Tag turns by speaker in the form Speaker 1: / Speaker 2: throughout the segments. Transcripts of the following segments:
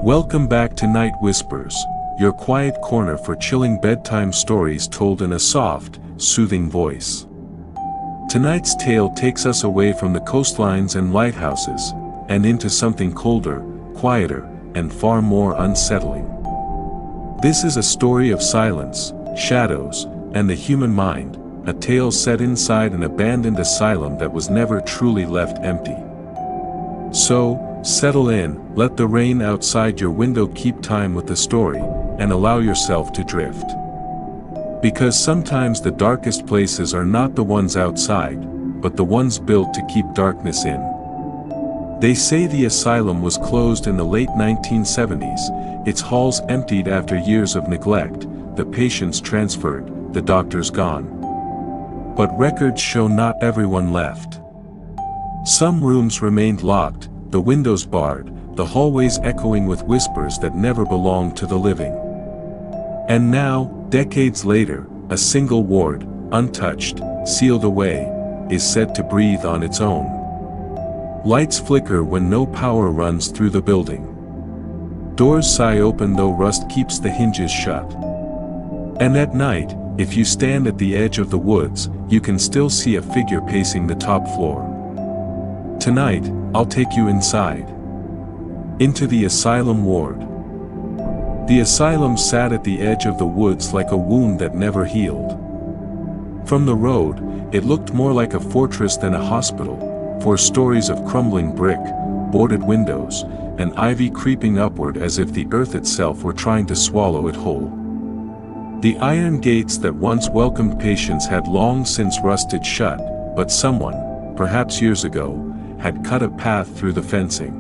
Speaker 1: Welcome back to Night Whispers, your quiet corner for chilling bedtime stories told in a soft, soothing voice. Tonight's tale takes us away from the coastlines and lighthouses, and into something colder, quieter, and far more unsettling. This is a story of silence, shadows, and the human mind, a tale set inside an abandoned asylum that was never truly left empty. So, settle in, let the rain outside your window keep time with the story, and allow yourself to drift. Because sometimes the darkest places are not the ones outside, but the ones built to keep darkness in. They say the asylum was closed in the late 1970s, its halls emptied after years of neglect, the patients transferred, the doctors gone. But records show not everyone left. Some rooms remained locked, the windows barred, the hallways echoing with whispers that never belonged to the living. And now, decades later, a single ward, untouched, sealed away, is said to breathe on its own. Lights flicker when no power runs through the building. Doors sigh open though rust keeps the hinges shut. And at night, if you stand at the edge of the woods, you can still see a figure pacing the top floor. Tonight, I'll take you inside. Into the Asylum Ward. The asylum sat at the edge of the woods like a wound that never healed. From the road, it looked more like a fortress than a hospital, for stories of crumbling brick, boarded windows, and ivy creeping upward as if the earth itself were trying to swallow it whole. The iron gates that once welcomed patients had long since rusted shut, but someone, perhaps years ago, had cut a path through the fencing.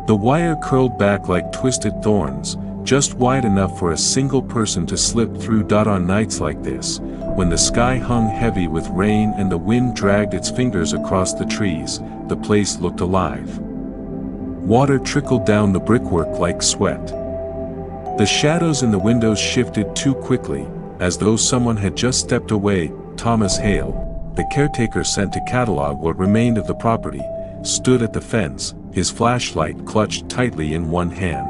Speaker 1: The wire curled back like twisted thorns, just wide enough for a single person to slip through. On nights like this, when the sky hung heavy with rain and the wind dragged its fingers across the trees, the place looked alive. Water trickled down the brickwork like sweat. The shadows in the windows shifted too quickly, as though someone had just stepped away. Thomas Hale, the caretaker sent to catalog what remained of the property, stood at the fence, his flashlight clutched tightly in one hand.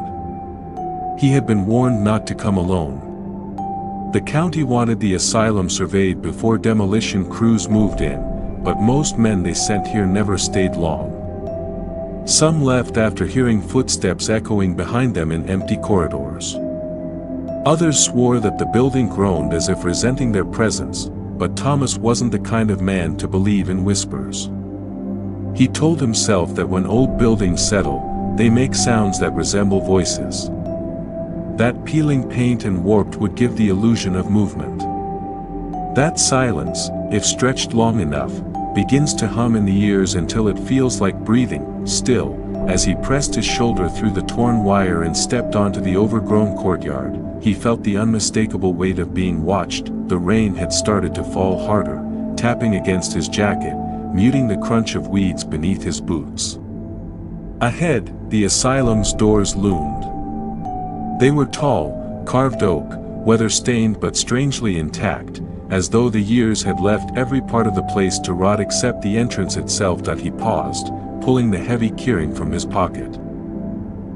Speaker 1: He had been warned not to come alone. The county wanted the asylum surveyed before demolition crews moved in, but most men they sent here never stayed long. Some left after hearing footsteps echoing behind them in empty corridors. Others swore that the building groaned as if resenting their presence, but Thomas wasn't the kind of man to believe in whispers. He told himself that when old buildings settle, they make sounds that resemble voices. That peeling paint and warped would give the illusion of movement. That silence, if stretched long enough, begins to hum in the ears until it feels like breathing. Still, as he pressed his shoulder through the torn wire and stepped onto the overgrown courtyard, he felt the unmistakable weight of being watched. The rain had started to fall harder, tapping against his jacket, muting the crunch of weeds beneath his boots. Ahead, the asylum's doors loomed. They were tall, carved oak, weather-stained but strangely intact, as though the years had left every part of the place to rot except the entrance itself. He paused, pulling the heavy keyring from his pocket.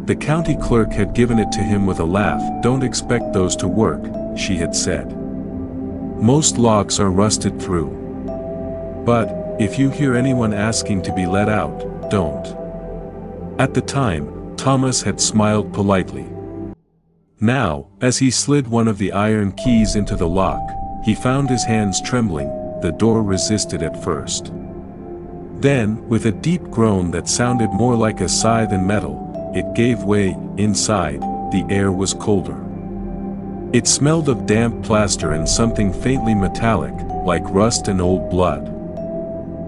Speaker 1: The county clerk had given it to him with a laugh. "Don't expect those to work," she had said. "Most locks are rusted through. But, if you hear anyone asking to be let out, don't." At the time, Thomas had smiled politely. Now, as he slid one of the iron keys into the lock, he found his hands trembling. The door resisted at first. Then, with a deep groan that sounded more like a sigh than metal, it gave way. Inside, the air was colder. It smelled of damp plaster and something faintly metallic, like rust and old blood.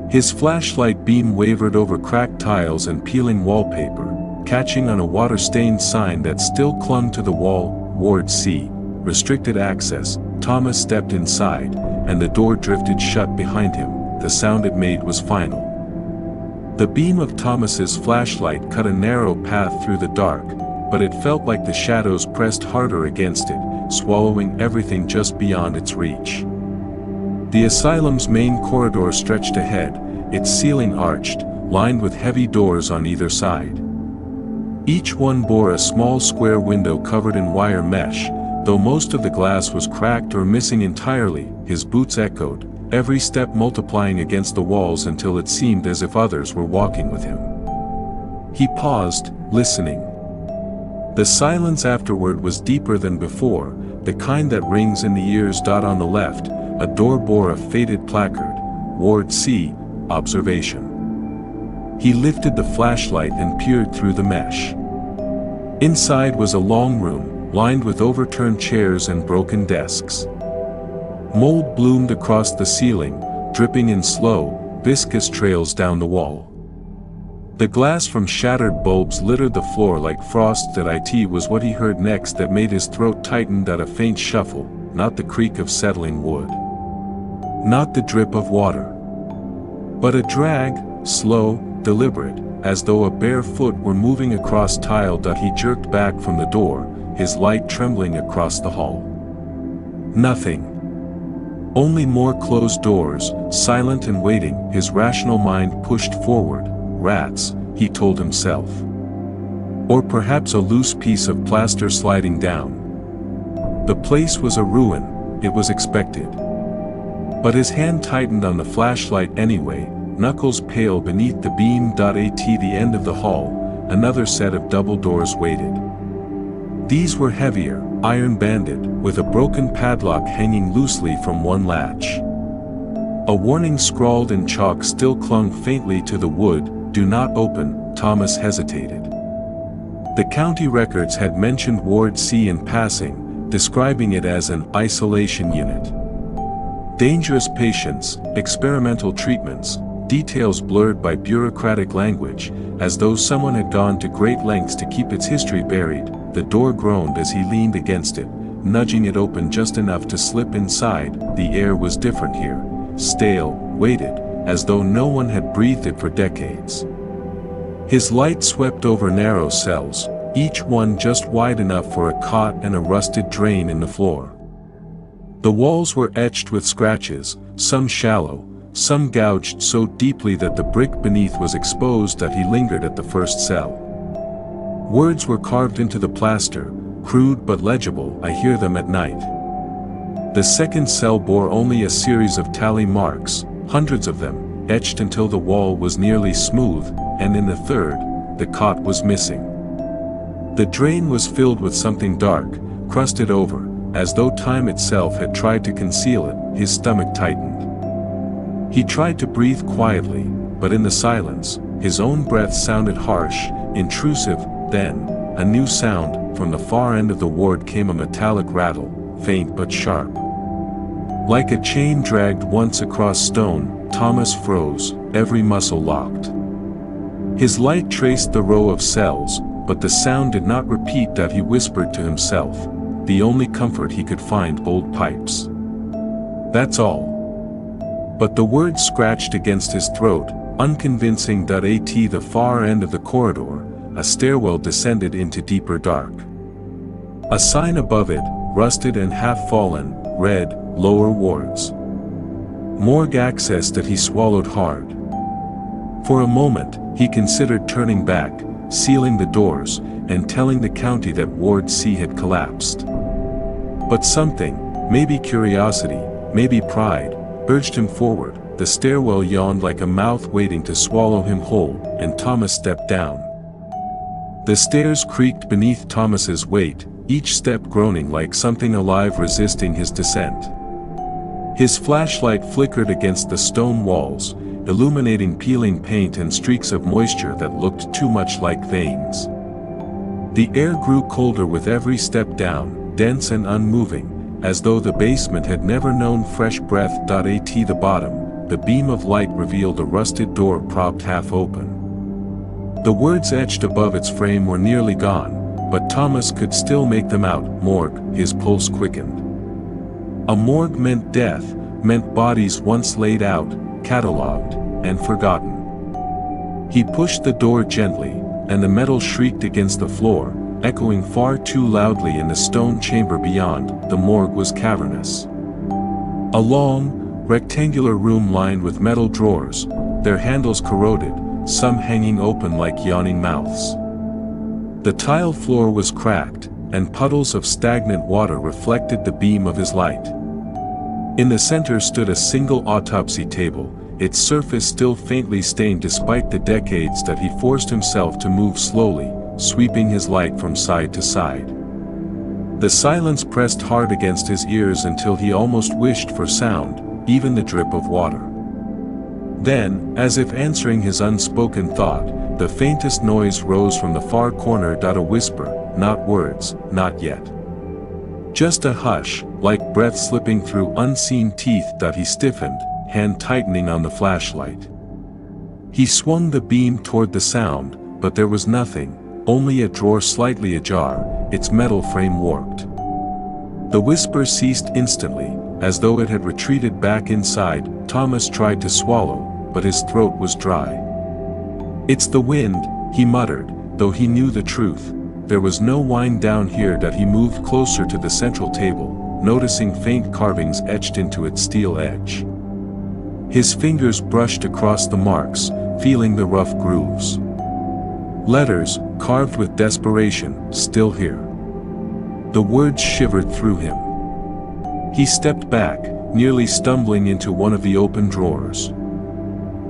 Speaker 1: His flashlight beam wavered over cracked tiles and peeling wallpaper, catching on a water-stained sign that still clung to the wall. Ward C, restricted access. Thomas stepped inside, and the door drifted shut behind him. The sound it made was final. The beam of Thomas's flashlight cut a narrow path through the dark, but it felt like the shadows pressed harder against it, swallowing everything just beyond its reach. The asylum's main corridor stretched ahead, its ceiling arched, lined with heavy doors on either side. Each one bore a small square window covered in wire mesh, though most of the glass was cracked or missing entirely. His boots echoed, every step multiplying against the walls until it seemed as if others were walking with him. He paused, listening. The silence afterward was deeper than before, the kind that rings in the ears. On the left, a door bore a faded placard, Ward C, Observation. He lifted the flashlight and peered through the mesh. Inside was a long room, lined with overturned chairs and broken desks. Mold bloomed across the ceiling, dripping in slow, viscous trails down the wall. The glass from shattered bulbs littered the floor like frost. It was what he heard next that made his throat tighten. A faint shuffle, not the creak of settling wood. Not the drip of water. But a drag, slow, deliberate, as though a bare foot were moving across tile. He jerked back from the door, his light trembling across the hall. Nothing. Only more closed doors, silent and waiting. His rational mind pushed forward. Rats, he told himself. Or perhaps a loose piece of plaster sliding down. The place was a ruin, it was expected. But his hand tightened on the flashlight anyway, knuckles pale beneath the beam. At the end of the hall, another set of double doors waited. These were heavier, iron-banded, with a broken padlock hanging loosely from one latch. A warning scrawled in chalk still clung faintly to the wood. Do not open. Thomas hesitated. The county records had mentioned Ward C in passing, describing it as an isolation unit. Dangerous patients, experimental treatments, details blurred by bureaucratic language, as though someone had gone to great lengths to keep its history buried. The door groaned as he leaned against it, nudging it open just enough to slip inside. The air was different here, stale, weighted, as though no one had breathed it for decades. His light swept over narrow cells, each one just wide enough for a cot and a rusted drain in the floor. The walls were etched with scratches, some shallow, some gouged so deeply that the brick beneath was exposed. He lingered at the first cell. Words were carved into the plaster, crude but legible. I hear them at night. The second cell bore only a series of tally marks, hundreds of them, etched until the wall was nearly smooth, and in the third, the cot was missing. The drain was filled with something dark, crusted over, as though time itself had tried to conceal it. His stomach tightened. He tried to breathe quietly, but in the silence, his own breath sounded harsh, intrusive. Then, a new sound. From the far end of the ward came a metallic rattle, faint but sharp. Like a chain dragged once across stone. Thomas froze, every muscle locked. His light traced the row of cells, but the sound did not repeat. He whispered to himself. The only comfort he could find: old pipes. That's all. But the words scratched against his throat, unconvincing. At the far end of the corridor, a stairwell descended into deeper dark. A sign above it, rusted and half-fallen, read, Lower Wards. Morgue access. He swallowed hard. For a moment, he considered turning back, sealing the doors, and telling the county that Ward C had collapsed. But something, maybe curiosity, maybe pride, urged him forward. The stairwell yawned like a mouth waiting to swallow him whole, and Thomas stepped down. The stairs creaked beneath Thomas's weight, each step groaning like something alive resisting his descent. His flashlight flickered against the stone walls, illuminating peeling paint and streaks of moisture that looked too much like veins. The air grew colder with every step down, dense and unmoving, as though the basement had never known fresh breath. At the bottom, the beam of light revealed a rusted door propped half open. The words etched above its frame were nearly gone, but Thomas could still make them out. Morgue. His pulse quickened. A morgue meant death, meant bodies once laid out, catalogued, and forgotten. He pushed the door gently, and the metal shrieked against the floor, echoing far too loudly in the stone chamber beyond. The morgue was cavernous. A long, rectangular room lined with metal drawers, their handles corroded, some hanging open like yawning mouths. The tile floor was cracked, and puddles of stagnant water reflected the beam of his light. In the center stood a single autopsy table, its surface still faintly stained despite the decades that he forced himself to move slowly, sweeping his light from side to side. The silence pressed hard against his ears until he almost wished for sound, even the drip of water. Then, as if answering his unspoken thought, the faintest noise rose from the far corner. A whisper, not words, not yet. Just a hush, like breath slipping through unseen teeth. He stiffened, hand tightening on the flashlight. He swung the beam toward the sound, but there was nothing, only a drawer slightly ajar, its metal frame warped. The whisper ceased instantly, as though it had retreated back inside. Thomas tried to swallow, but his throat was dry. "It's the wind," he muttered, though he knew the truth. There was no wind down here. He moved closer to the central table, noticing faint carvings etched into its steel edge. His fingers brushed across the marks, feeling the rough grooves. Letters, carved with desperation, "Still here." The words shivered through him. He stepped back, nearly stumbling into one of the open drawers.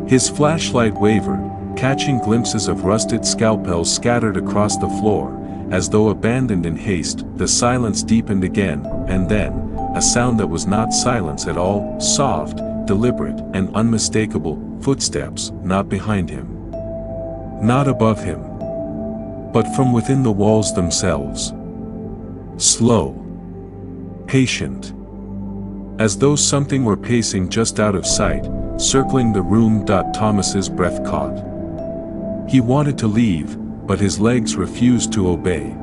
Speaker 1: His flashlight wavered, catching glimpses of rusted scalpels scattered across the floor, as though abandoned in haste. The silence deepened again, and then, a sound that was not silence at all, soft, deliberate, and unmistakable, footsteps, not behind him. Not above him. But from within the walls themselves. Slow. Patient. As though something were pacing just out of sight, circling the room. Thomas's breath caught. He wanted to leave, but his legs refused to obey.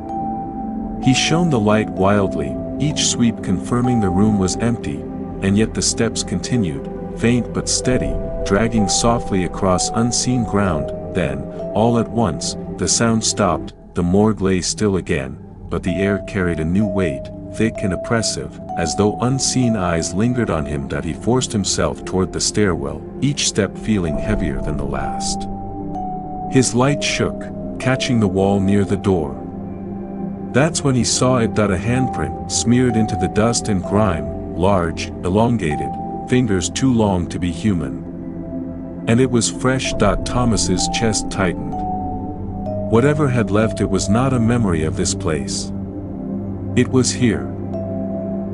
Speaker 1: He shone the light wildly, each sweep confirming the room was empty, and yet the steps continued, faint but steady, dragging softly across unseen ground. Then, all at once, the sound stopped. The morgue lay still again, but the air carried a new weight, thick and oppressive, as though unseen eyes lingered on him. He forced himself toward the stairwell, each step feeling heavier than the last. His light shook, catching the wall near the door. That's when he saw it. A handprint, smeared into the dust and grime, large, elongated, fingers too long to be human. And it was fresh. Thomas's chest tightened. Whatever had left it was not a memory of this place. It was here.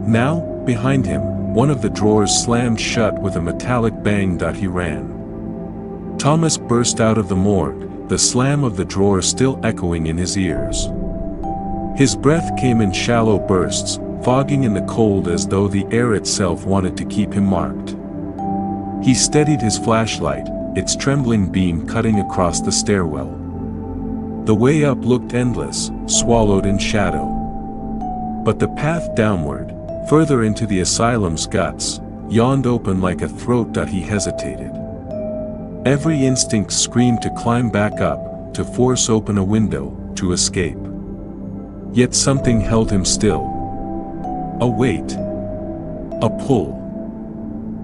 Speaker 1: Now, behind him, one of the drawers slammed shut with a metallic bang. He ran. Thomas burst out of the morgue, the slam of the drawer still echoing in his ears. His breath came in shallow bursts, fogging in the cold as though the air itself wanted to keep him marked. He steadied his flashlight, its trembling beam cutting across the stairwell. The way up looked endless, swallowed in shadow. But the path downward, further into the asylum's guts, yawned open like a throat. He hesitated. Every instinct screamed to climb back up, to force open a window, to escape. Yet something held him still. A weight. A pull.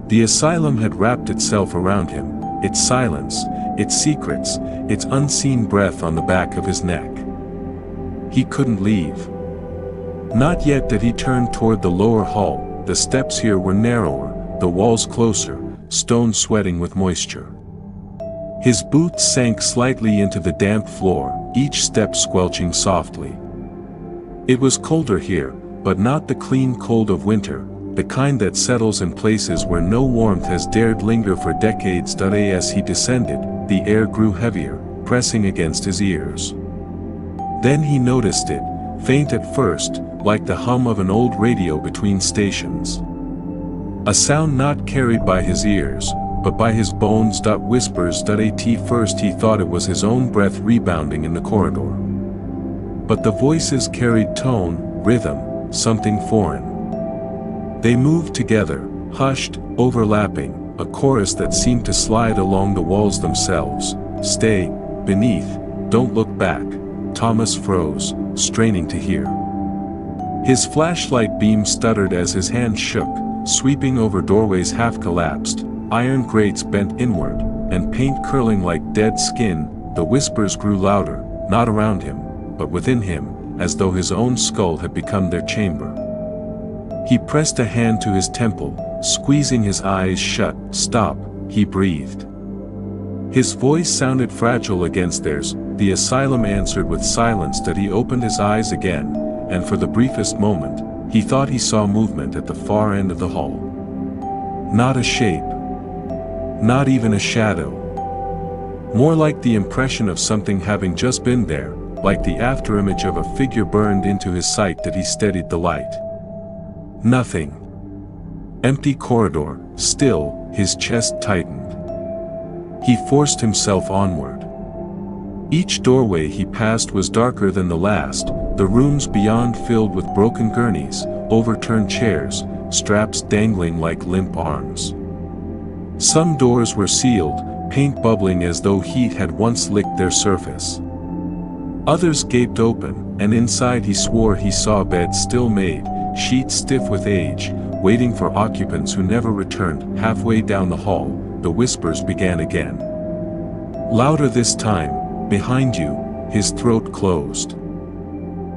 Speaker 1: The asylum had wrapped itself around him, its silence, its secrets, its unseen breath on the back of his neck. He couldn't leave. Not yet. He turned toward the lower hall. The steps here were narrower, the walls closer, stone sweating with moisture. His boots sank slightly into the damp floor, each step squelching softly. It was colder here, but not the clean cold of winter, the kind that settles in places where no warmth has dared linger for decades. As he descended, the air grew heavier, pressing against his ears. Then he noticed it, faint at first, like the hum of an old radio between stations. A sound not carried by his ears, but by his bones. Whispers. At first he thought it was his own breath rebounding in the corridor. But the voices carried tone, rhythm, something foreign. They moved together, hushed, overlapping, a chorus that seemed to slide along the walls themselves. "Stay, beneath, don't look back." Thomas froze, straining to hear. His flashlight beam stuttered as his hand shook, sweeping over doorways half collapsed, iron grates bent inward, and paint curling like dead skin. The whispers grew louder, not around him, but within him, as though his own skull had become their chamber. He pressed a hand to his temple, squeezing his eyes shut. "Stop," he breathed. His voice sounded fragile against theirs. The asylum answered with silence that he opened his eyes again, and for the briefest moment, he thought he saw movement at the far end of the hall. Not a shape. Not even a shadow. More like the impression of something having just been there, like the afterimage of a figure burned into his sight that he steadied the light. Nothing. Empty corridor, still, his chest tightened. He forced himself onward. Each doorway he passed was darker than the last, the rooms beyond filled with broken gurneys, overturned chairs, straps dangling like limp arms. Some doors were sealed, paint bubbling as though heat had once licked their surface. Others gaped open, and inside he swore he saw beds still made, sheets stiff with age, waiting for occupants who never returned. Halfway down the hall, the whispers began again. Louder this time, behind you, his throat closed.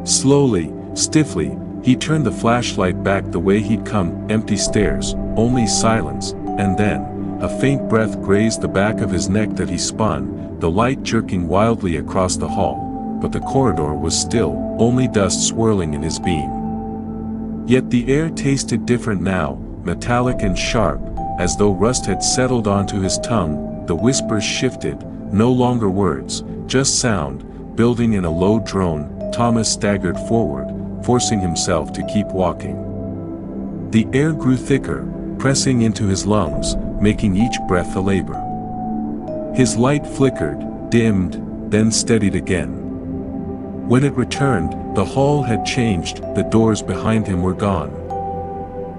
Speaker 1: Slowly, stiffly, he turned the flashlight back the way he'd come. Empty stairs, only silence, and then, a faint breath grazed the back of his neck that he spun, the light jerking wildly across the hall, but the corridor was still, only dust swirling in his beam. Yet the air tasted different now, metallic and sharp, as though rust had settled onto his tongue. The whispers shifted, no longer words, just sound, building in a low drone. Thomas staggered forward, forcing himself to keep walking. The air grew thicker, pressing into his lungs, making each breath a labor. His light flickered, dimmed, then steadied again. When it returned, the hall had changed. The doors behind him were gone.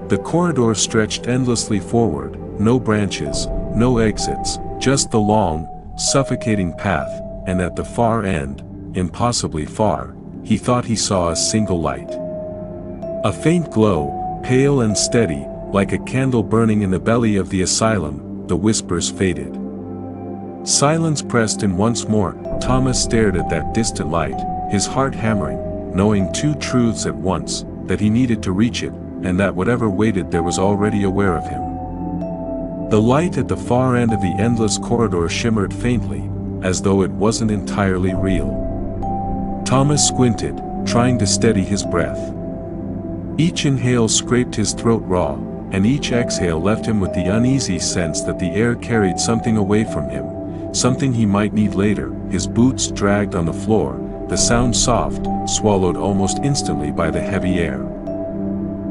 Speaker 1: The corridor stretched endlessly forward, no branches, no exits, just the long, suffocating path, and at the far end, impossibly far, he thought he saw a single light. A faint glow, pale and steady, like a candle burning in the belly of the asylum. The whispers faded. Silence pressed in once more. Thomas stared at that distant light, his heart hammering, knowing two truths at once, that he needed to reach it, and that whatever waited there was already aware of him. The light at the far end of the endless corridor shimmered faintly, as though it wasn't entirely real. Thomas squinted, trying to steady his breath. Each inhale scraped his throat raw, and each exhale left him with the uneasy sense that the air carried something away from him, something he might need later. His boots dragged on the floor, the sound soft, swallowed almost instantly by the heavy air.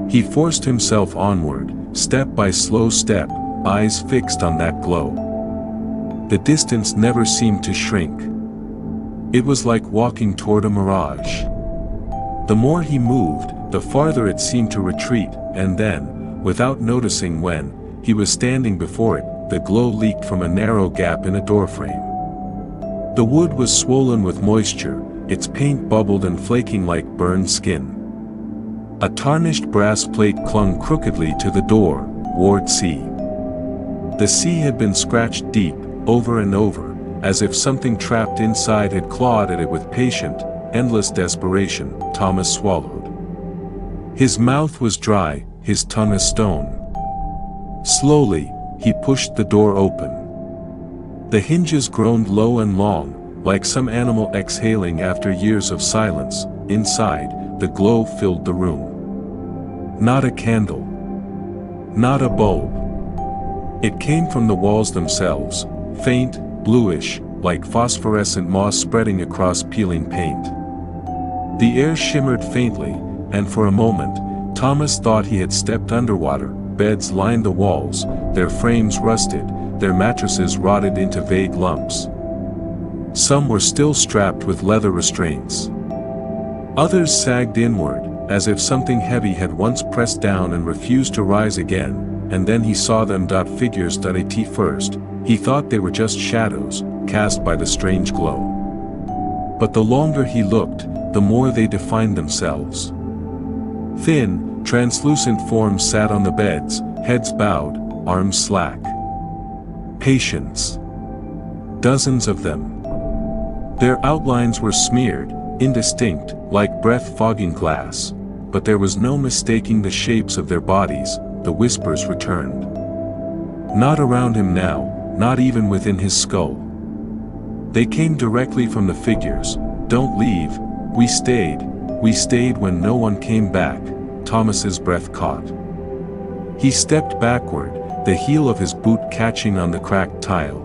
Speaker 1: He forced himself onward, step by slow step, eyes fixed on that glow. The distance never seemed to shrink. It was like walking toward a mirage. The more he moved, the farther it seemed to retreat, and then, without noticing when, he was standing before it. The glow leaked from a narrow gap in a doorframe. The wood was swollen with moisture, its paint bubbled and flaking like burned skin. A tarnished brass plate clung crookedly to the door, Ward C. The C had been scratched deep, over and over, as if something trapped inside had clawed at it with patient, endless desperation. Thomas swallowed. His mouth was dry, his tongue a stone. Slowly, he pushed the door open. The hinges groaned low and long, like some animal exhaling after years of silence. Inside, the glow filled the room. Not a candle. Not a bulb. It came from the walls themselves, faint, bluish, like phosphorescent moss spreading across peeling paint. The air shimmered faintly, and for a moment, Thomas thought he had stepped underwater. Beds lined the walls, their frames rusted, their mattresses rotted into vague lumps. Some were still strapped with leather restraints. Others sagged inward, as if something heavy had once pressed down and refused to rise again, and then he saw them. Figures. At first, he thought they were just shadows, cast by the strange glow. But the longer he looked, the more they defined themselves. Thin, translucent forms sat on the beds, heads bowed, arms slack. Patients. Dozens of them. Their outlines were smeared, indistinct, like breath fogging glass, but there was no mistaking the shapes of their bodies. The whispers returned. Not around him now, not even within his skull. They came directly from the figures. "Don't leave, we stayed when no one came back." Thomas's breath caught. He stepped backward, the heel of his boot catching on the cracked tile.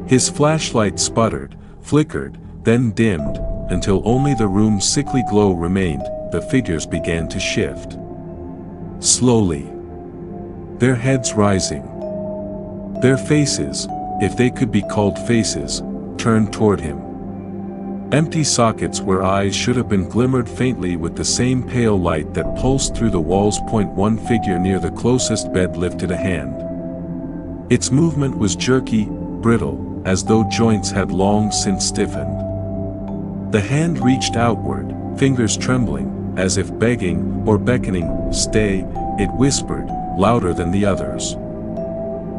Speaker 1: His flashlight sputtered, flickered, then dimmed, until only the room's sickly glow remained. The figures began to shift. Slowly. Their heads rising. Their faces, if they could be called faces, turned toward him. Empty sockets where eyes should have been glimmered faintly with the same pale light that pulsed through the walls. One figure near the closest bed lifted a hand. Its movement was jerky, brittle, as though joints had long since stiffened. The hand reached outward, fingers trembling, as if begging or beckoning. "Stay," it whispered, louder than the others.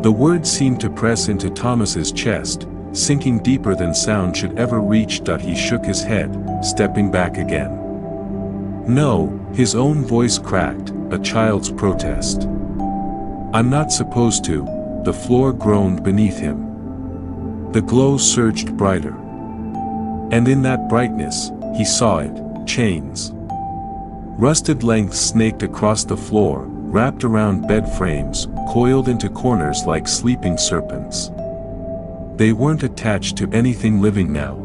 Speaker 1: The words seemed to press into Thomas's chest, sinking deeper than sound should ever reach. He shook his head, stepping back again. "No," his own voice cracked, a child's protest. "I'm not supposed to." The floor groaned beneath him. The glow surged brighter. And in that brightness, he saw it, chains. Rusted lengths snaked across the floor, wrapped around bed frames, coiled into corners like sleeping serpents. They weren't attached to anything living now.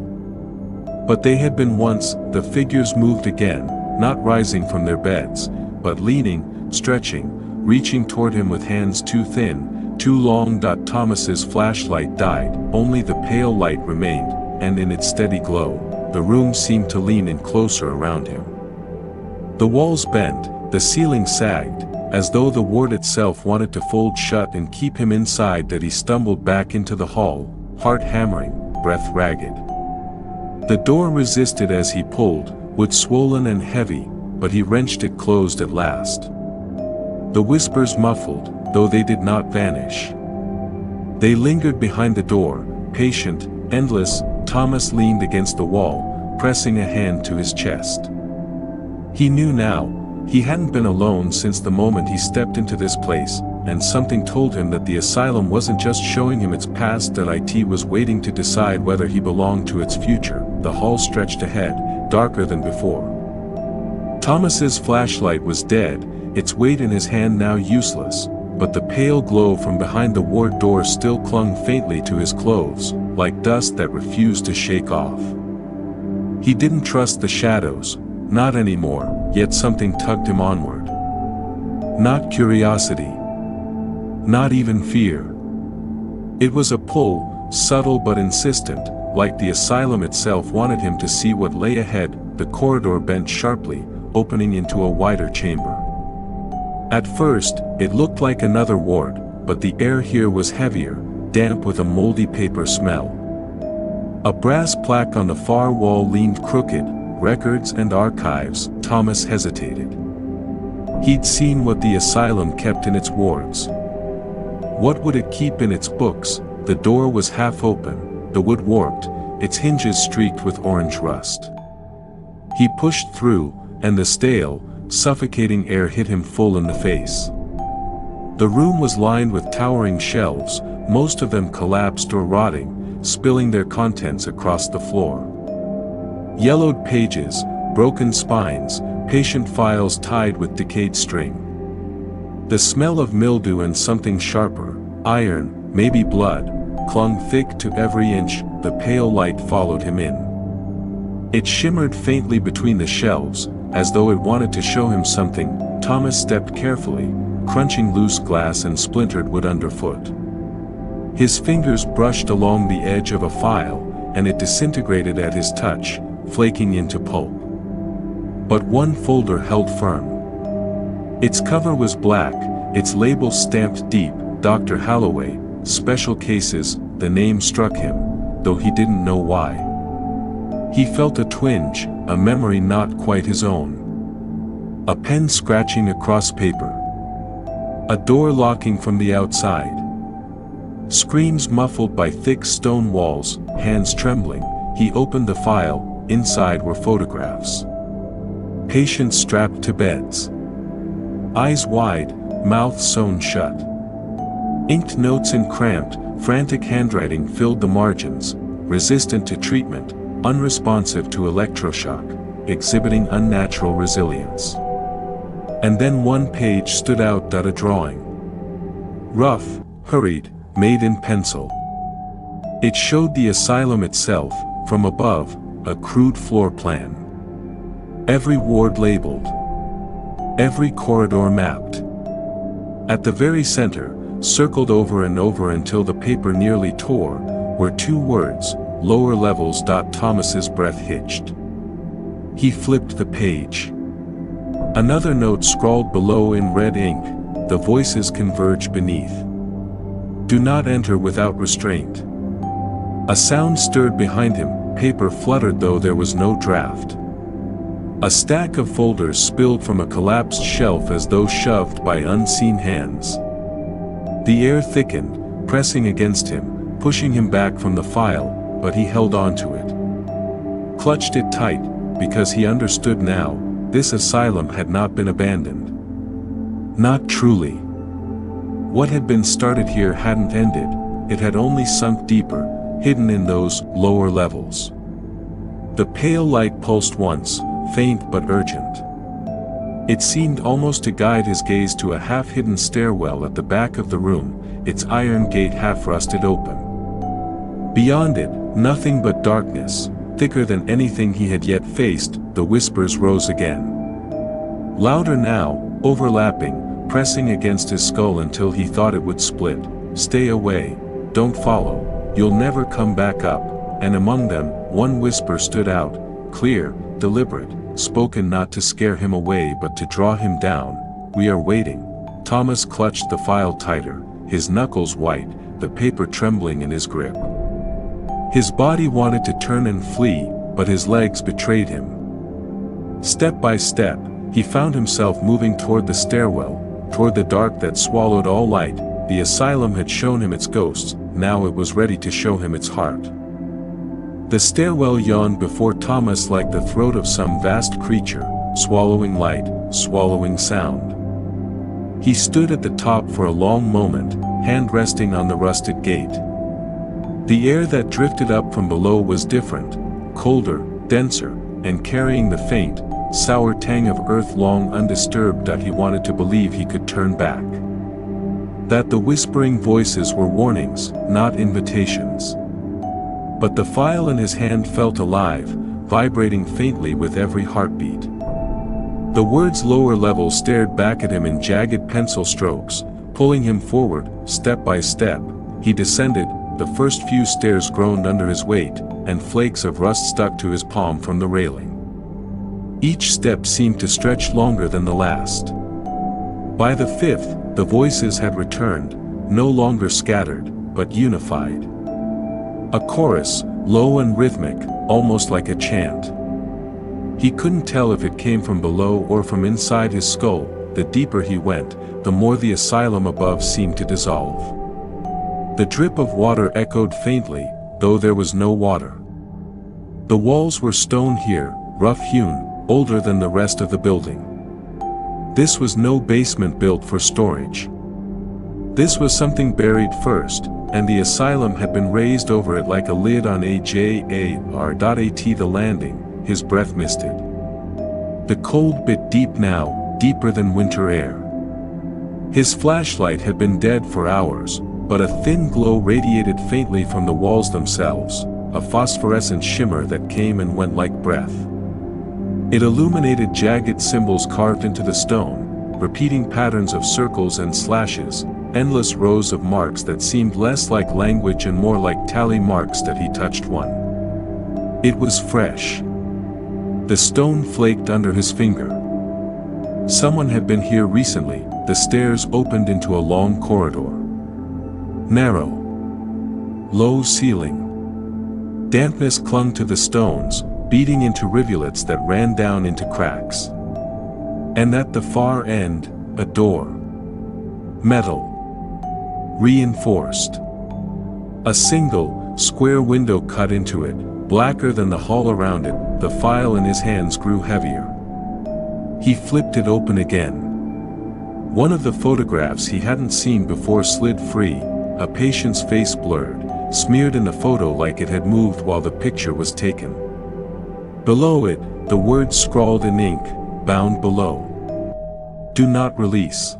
Speaker 1: But they had been once. The figures moved again, not rising from their beds, but leaning, stretching, reaching toward him with hands too thin, too long. Thomas's flashlight died, only the pale light remained, and in its steady glow, the room seemed to lean in closer around him. The walls bent, the ceiling sagged, as though the ward itself wanted to fold shut and keep him inside. He stumbled back into the hall, heart hammering, breath ragged. The door resisted as he pulled, wood swollen and heavy, but he wrenched it closed at last. The whispers muffled, though they did not vanish. They lingered behind the door, patient, endless. Thomas leaned against the wall, pressing a hand to his chest. He knew now, he hadn't been alone since the moment he stepped into this place, and something told him that the asylum wasn't just showing him its past. It was waiting to decide whether he belonged to its future. The hall stretched ahead, darker than before. Thomas's flashlight was dead, its weight in his hand now useless, but the pale glow from behind the ward door still clung faintly to his clothes, like dust that refused to shake off. He didn't trust the shadows, not anymore, yet something tugged him onward. Not curiosity. Not even fear. It was a pull, subtle but insistent, like the asylum itself wanted him to see what lay ahead. The corridor bent sharply, opening into a wider chamber. At first, it looked like another ward, but the air here was heavier, damp with a moldy paper smell. A brass plaque on the far wall leaned crooked, records and archives. Thomas hesitated. He'd seen what the asylum kept in its wards. What would it keep in its books? The door was half open, the wood warped, its hinges streaked with orange rust. He pushed through, and the stale, suffocating air hit him full in the face. The room was lined with towering shelves, most of them collapsed or rotting, spilling their contents across the floor. Yellowed pages, broken spines, patient files tied with decayed string. The smell of mildew and something sharper, iron, maybe blood, clung thick to every inch. The pale light followed him in. It shimmered faintly between the shelves, as though it wanted to show him something. Thomas stepped carefully, crunching loose glass and splintered wood underfoot. His fingers brushed along the edge of a file, and it disintegrated at his touch, flaking into pulp. But one folder held firm. Its cover was black, its label stamped deep, Dr. Holloway, Special Cases. The name struck him, though he didn't know why. He felt a twinge, a memory not quite his own. A pen scratching across paper. A door locking from the outside. Screams muffled by thick stone walls, hands trembling. He opened the file, inside were photographs. Patients strapped to beds. Eyes wide, mouths sewn shut. Inked notes in cramped, frantic handwriting filled the margins, resistant to treatment, unresponsive to electroshock, exhibiting unnatural resilience. And then one page stood out, a drawing. Rough, hurried, made in pencil. It showed the asylum itself, from above, a crude floor plan. Every ward labeled. Every corridor mapped. At the very center, circled over and over until the paper nearly tore, were two words, lower levels. Thomas's breath hitched. He flipped the page. Another note scrawled below in red ink, the voices converge beneath. Do not enter without restraint. A sound stirred behind him, paper fluttered though there was no draft. A stack of folders spilled from a collapsed shelf as though shoved by unseen hands. The air thickened, pressing against him, pushing him back from the file, but he held on to it. Clutched it tight, because he understood now, this asylum had not been abandoned. Not truly. What had been started here hadn't ended, it had only sunk deeper, hidden in those lower levels. The pale light pulsed once, faint but urgent. It seemed almost to guide his gaze to a half-hidden stairwell at the back of the room, its iron gate half-rusted open. Beyond it, nothing but darkness, thicker than anything he had yet faced. The whispers rose again. Louder now, overlapping, pressing against his skull until he thought it would split. Stay away, don't follow, you'll never come back up. And among them, one whisper stood out, clear, deliberate, spoken not to scare him away but to draw him down. We are waiting. Thomas clutched the file tighter, his knuckles white, the paper trembling in his grip. His body wanted to turn and flee, but his legs betrayed him. Step by step, he found himself moving toward the stairwell, toward the dark that swallowed all light. The asylum had shown him its ghosts, now it was ready to show him its heart. The stairwell yawned before Thomas like the throat of some vast creature, swallowing light, swallowing sound. He stood at the top for a long moment, hand resting on the rusted gate. The air that drifted up from below was different, colder, denser, and carrying the faint, sour tang of earth long undisturbed. He wanted to believe he could turn back. That the whispering voices were warnings, not invitations. But the file in his hand felt alive, vibrating faintly with every heartbeat. The words lower level stared back at him in jagged pencil strokes, pulling him forward, step by step. He descended, the first few stairs groaned under his weight, and flakes of rust stuck to his palm from the railing. Each step seemed to stretch longer than the last. By the fifth, the voices had returned, no longer scattered, but unified. A chorus, low and rhythmic, almost like a chant. He couldn't tell if it came from below or from inside his skull. The deeper he went, the more the asylum above seemed to dissolve. The drip of water echoed faintly, though there was no water. The walls were stone here, rough-hewn, older than the rest of the building. This was no basement built for storage. This was something buried first, and the asylum had been raised over it like a lid on AJAR.AT. The landing, his breath misted. The cold bit deep now, deeper than winter air. His flashlight had been dead for hours, but a thin glow radiated faintly from the walls themselves, a phosphorescent shimmer that came and went like breath. It illuminated jagged symbols carved into the stone, repeating patterns of circles and slashes, endless rows of marks that seemed less like language and more like tally marks. That he touched one. It was fresh. The stone flaked under his finger. Someone had been here recently. The stairs opened into a long corridor. Narrow. Low ceiling. Dampness clung to the stones, beating into rivulets that ran down into cracks. And at the far end, a door. Metal. Reinforced. A single, square window cut into it, blacker than the hall around it. The file in his hands grew heavier. He flipped it open again. One of the photographs he hadn't seen before slid free, a patient's face blurred, smeared in the photo like it had moved while the picture was taken. Below it, the words scrawled in ink, bound below. "Do not release."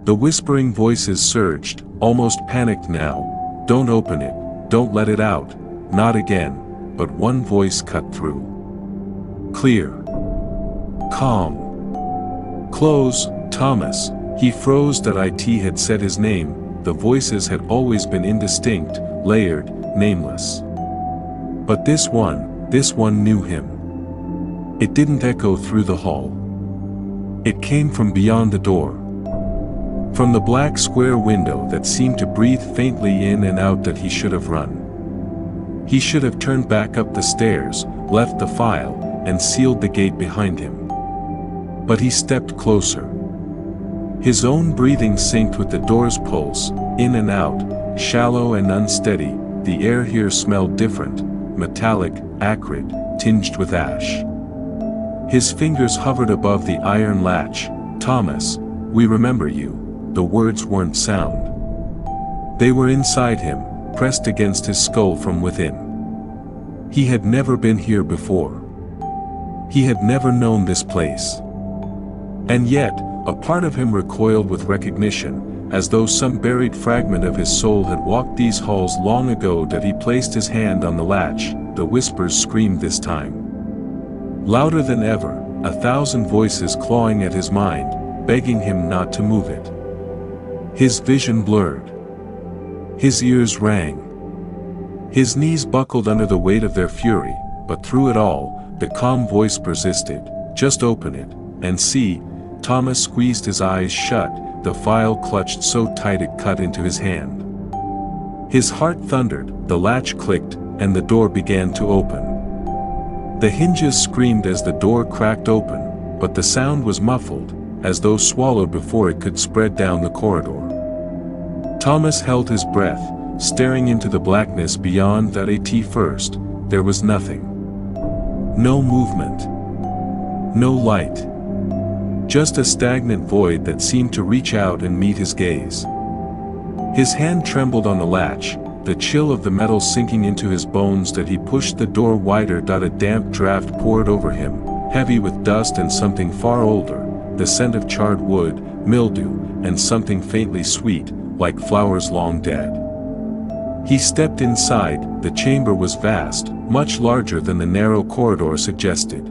Speaker 1: The whispering voices surged, almost panicked now. "Don't open it, don't let it out, not again." But one voice cut through. Clear. Calm. "Close, Thomas." He froze. That IT had said his name. The voices had always been indistinct, layered, nameless. But this one knew him. It didn't echo through the hall. It came from beyond the door. From the black square window that seemed to breathe faintly in and out. That he should have run. He should have turned back up the stairs, left the file, and sealed the gate behind him. But he stepped closer. His own breathing synced with the door's pulse, in and out, shallow and unsteady. The air here smelled different, metallic, acrid, tinged with ash. His fingers hovered above the iron latch. "Thomas, we remember you." The words weren't sound. They were inside him, pressed against his skull from within. He had never been here before. He had never known this place. And yet, a part of him recoiled with recognition, as though some buried fragment of his soul had walked these halls long ago. That he placed his hand on the latch. The whispers screamed this time. Louder than ever, 1,000 voices clawing at his mind, begging him not to move it. His vision blurred. His ears rang. His knees buckled under the weight of their fury, but through it all, the calm voice persisted. "Just open it, and see." Thomas squeezed his eyes shut, the file clutched so tight it cut into his hand. His heart thundered, the latch clicked, and the door began to open. The hinges screamed as the door cracked open, but the sound was muffled, as though swallowed before it could spread down the corridor. Thomas held his breath, staring into the blackness beyond. That at first, there was nothing. No movement. No light. Just a stagnant void that seemed to reach out and meet his gaze. His hand trembled on the latch, the chill of the metal sinking into his bones. That he pushed the door wider. A damp draft poured over him, heavy with dust and something far older, the scent of charred wood, mildew, and something faintly sweet, like flowers long dead. He stepped inside. The chamber was vast, much larger than the narrow corridor suggested.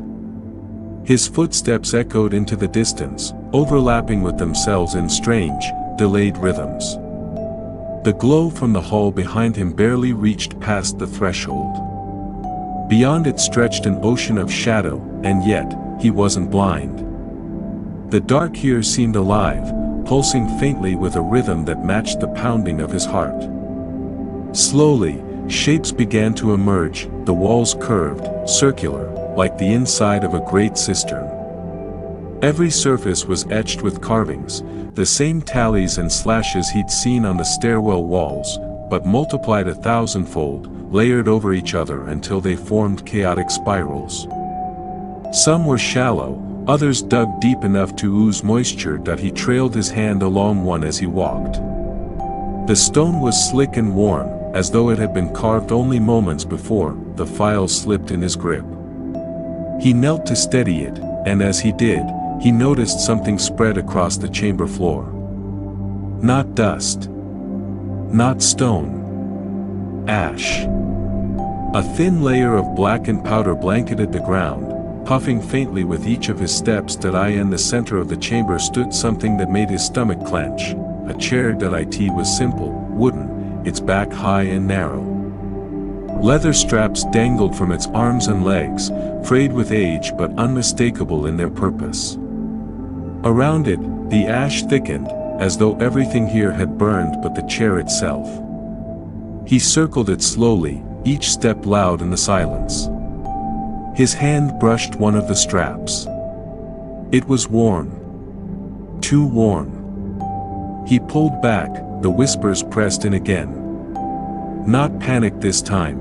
Speaker 1: His footsteps echoed into the distance, overlapping with themselves in strange, delayed rhythms. The glow from the hall behind him barely reached past the threshold. Beyond it stretched an ocean of shadow, and yet, he wasn't blind. The dark here seemed alive, pulsing faintly with a rhythm that matched the pounding of his heart. Slowly, shapes began to emerge, the walls curved, circular, like the inside of a great cistern. Every surface was etched with carvings, the same tallies and slashes he'd seen on the stairwell walls, but multiplied 1,000-fold, layered over each other until they formed chaotic spirals. Some were shallow, others dug deep enough to ooze moisture. He trailed his hand along one as he walked. The stone was slick and worn, as though it had been carved only moments before. The file slipped in his grip. He knelt to steady it, and as he did, he noticed something spread across the chamber floor. Not dust. Not stone. Ash. A thin layer of blackened powder blanketed the ground, puffing faintly with each of his steps. In the center of the chamber stood something that made his stomach clench. A chair. It was simple, wooden, its back high and narrow. Leather straps dangled from its arms and legs, frayed with age but unmistakable in their purpose. Around it, the ash thickened, as though everything here had burned but the chair itself. He circled it slowly, each step loud in the silence. His hand brushed one of the straps. It was worn. Too worn. He pulled back, the whispers pressed in again. Not panic this time.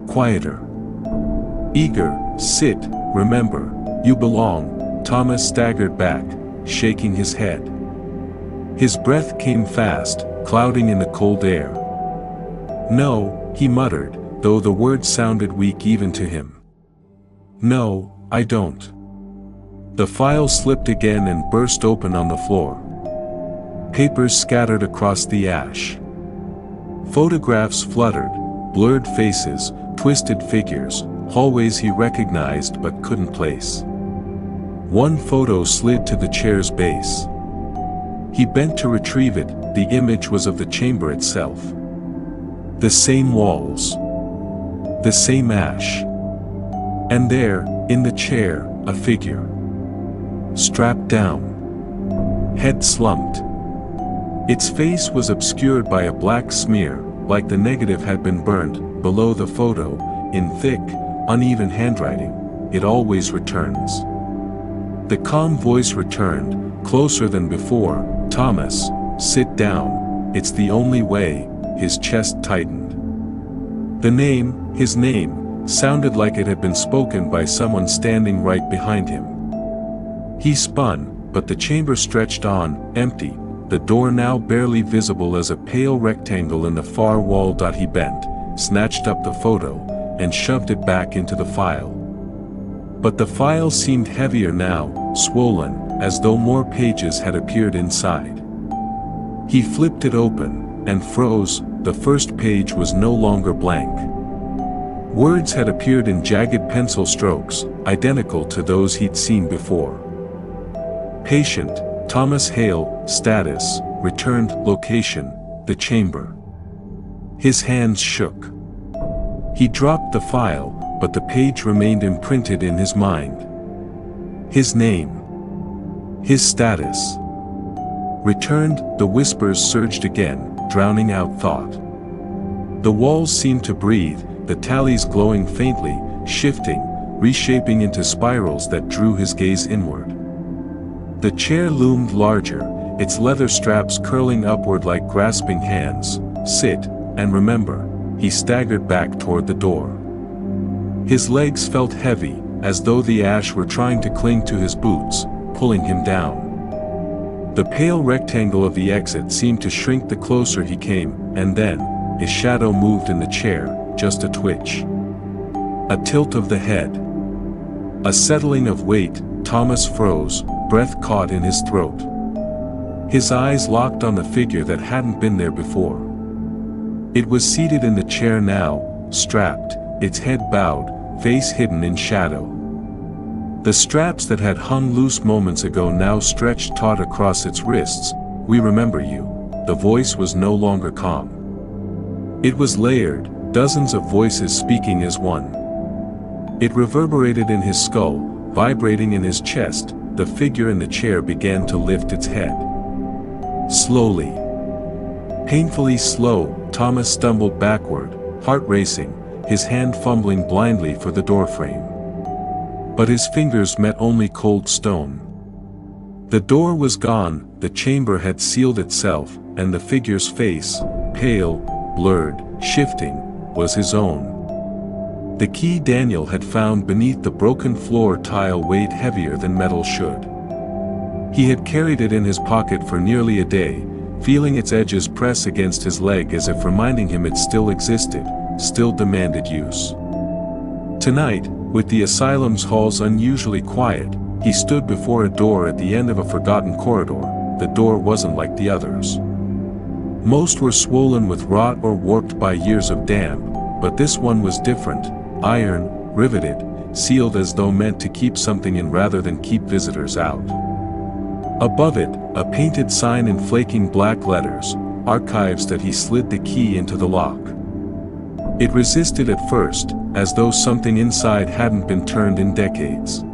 Speaker 1: Quieter. Eager, sit, remember, you belong. Thomas staggered back, shaking his head. His breath came fast, clouding in the cold air. No, he muttered, though the words sounded weak even to him. No, I don't. The file slipped again and burst open on the floor. Papers scattered across the ash. Photographs fluttered, blurred faces, twisted figures, hallways he recognized but couldn't place. One photo slid to the chair's base. He bent to retrieve it. The image was of the chamber itself. The same walls. The same ash. And there, in the chair, a figure. Strapped down. Head slumped. Its face was obscured by a black smear, like the negative had been burned. Below the photo, in thick, uneven handwriting, "It always returns." The calm voice returned, closer than before. "Thomas, sit down, it's the only way." His chest tightened. The name, his name, sounded like it had been spoken by someone standing right behind him. He spun, but the chamber stretched on, empty, the door now barely visible as a pale rectangle in the far wall. He bent, snatched up the photo, and shoved it back into the file. But the file seemed heavier now, swollen, as though more pages had appeared inside. He flipped it open, and froze. The first page was no longer blank. Words had appeared in jagged pencil strokes, identical to those he'd seen before. Patient, Thomas Hale, status, returned, location, the chamber. His hands shook. He dropped the file, but the page remained imprinted in his mind. His name. His status. Returned. The whispers surged again, drowning out thought. The walls seemed to breathe, the tallies glowing faintly, shifting, reshaping into spirals that drew his gaze inward. The chair loomed larger, its leather straps curling upward like grasping hands. "Sit, and remember." He staggered back toward the door. His legs felt heavy, as though the ash were trying to cling to his boots, pulling him down. The pale rectangle of the exit seemed to shrink the closer he came, and then, his shadow moved in the chair, just a twitch. A tilt of the head. A settling of weight. Thomas froze, breath caught in his throat. His eyes locked on the figure that hadn't been there before. It was seated in the chair now, strapped, its head bowed, face hidden in shadow. The straps that had hung loose moments ago now stretched taut across its wrists. "We remember you." The voice was no longer calm. It was layered, dozens of voices speaking as one. It reverberated in his skull, vibrating in his chest. The figure in the chair began to lift its head. Slowly. Painfully slow, Thomas stumbled backward, heart racing, his hand fumbling blindly for the doorframe. But his fingers met only cold stone. The door was gone, the chamber had sealed itself, and the figure's face, pale, blurred, shifting, was his own. The key Daniel had found beneath the broken floor tile weighed heavier than metal should. He had carried it in his pocket for nearly a day, feeling its edges press against his leg as if reminding him it still existed, still demanded use. Tonight, with the asylum's halls unusually quiet, he stood before a door at the end of a forgotten corridor. The door wasn't like the others. Most were swollen with rot or warped by years of damp, but this one was different, iron, riveted, sealed as though meant to keep something in rather than keep visitors out. Above it, a painted sign in flaking black letters, archives. That he slid the key into the lock. It resisted at first, as though something inside hadn't been turned in decades.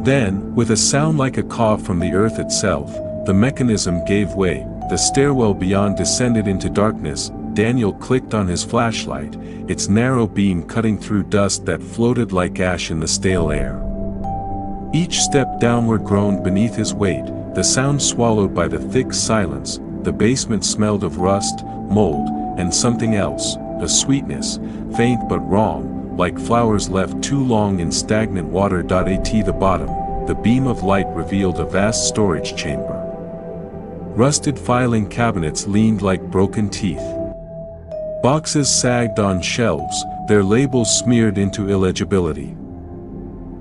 Speaker 1: Then, with a sound like a cough from the earth itself, the mechanism gave way, the stairwell beyond descended into darkness. Daniel clicked on his flashlight, its narrow beam cutting through dust that floated like ash in the stale air. Each step downward groaned beneath his weight, the sound swallowed by the thick silence. The basement smelled of rust, mold, and something else, a sweetness, faint but wrong, like flowers left too long in stagnant water. At the bottom, the beam of light revealed a vast storage chamber. Rusted filing cabinets leaned like broken teeth. Boxes sagged on shelves, their labels smeared into illegibility.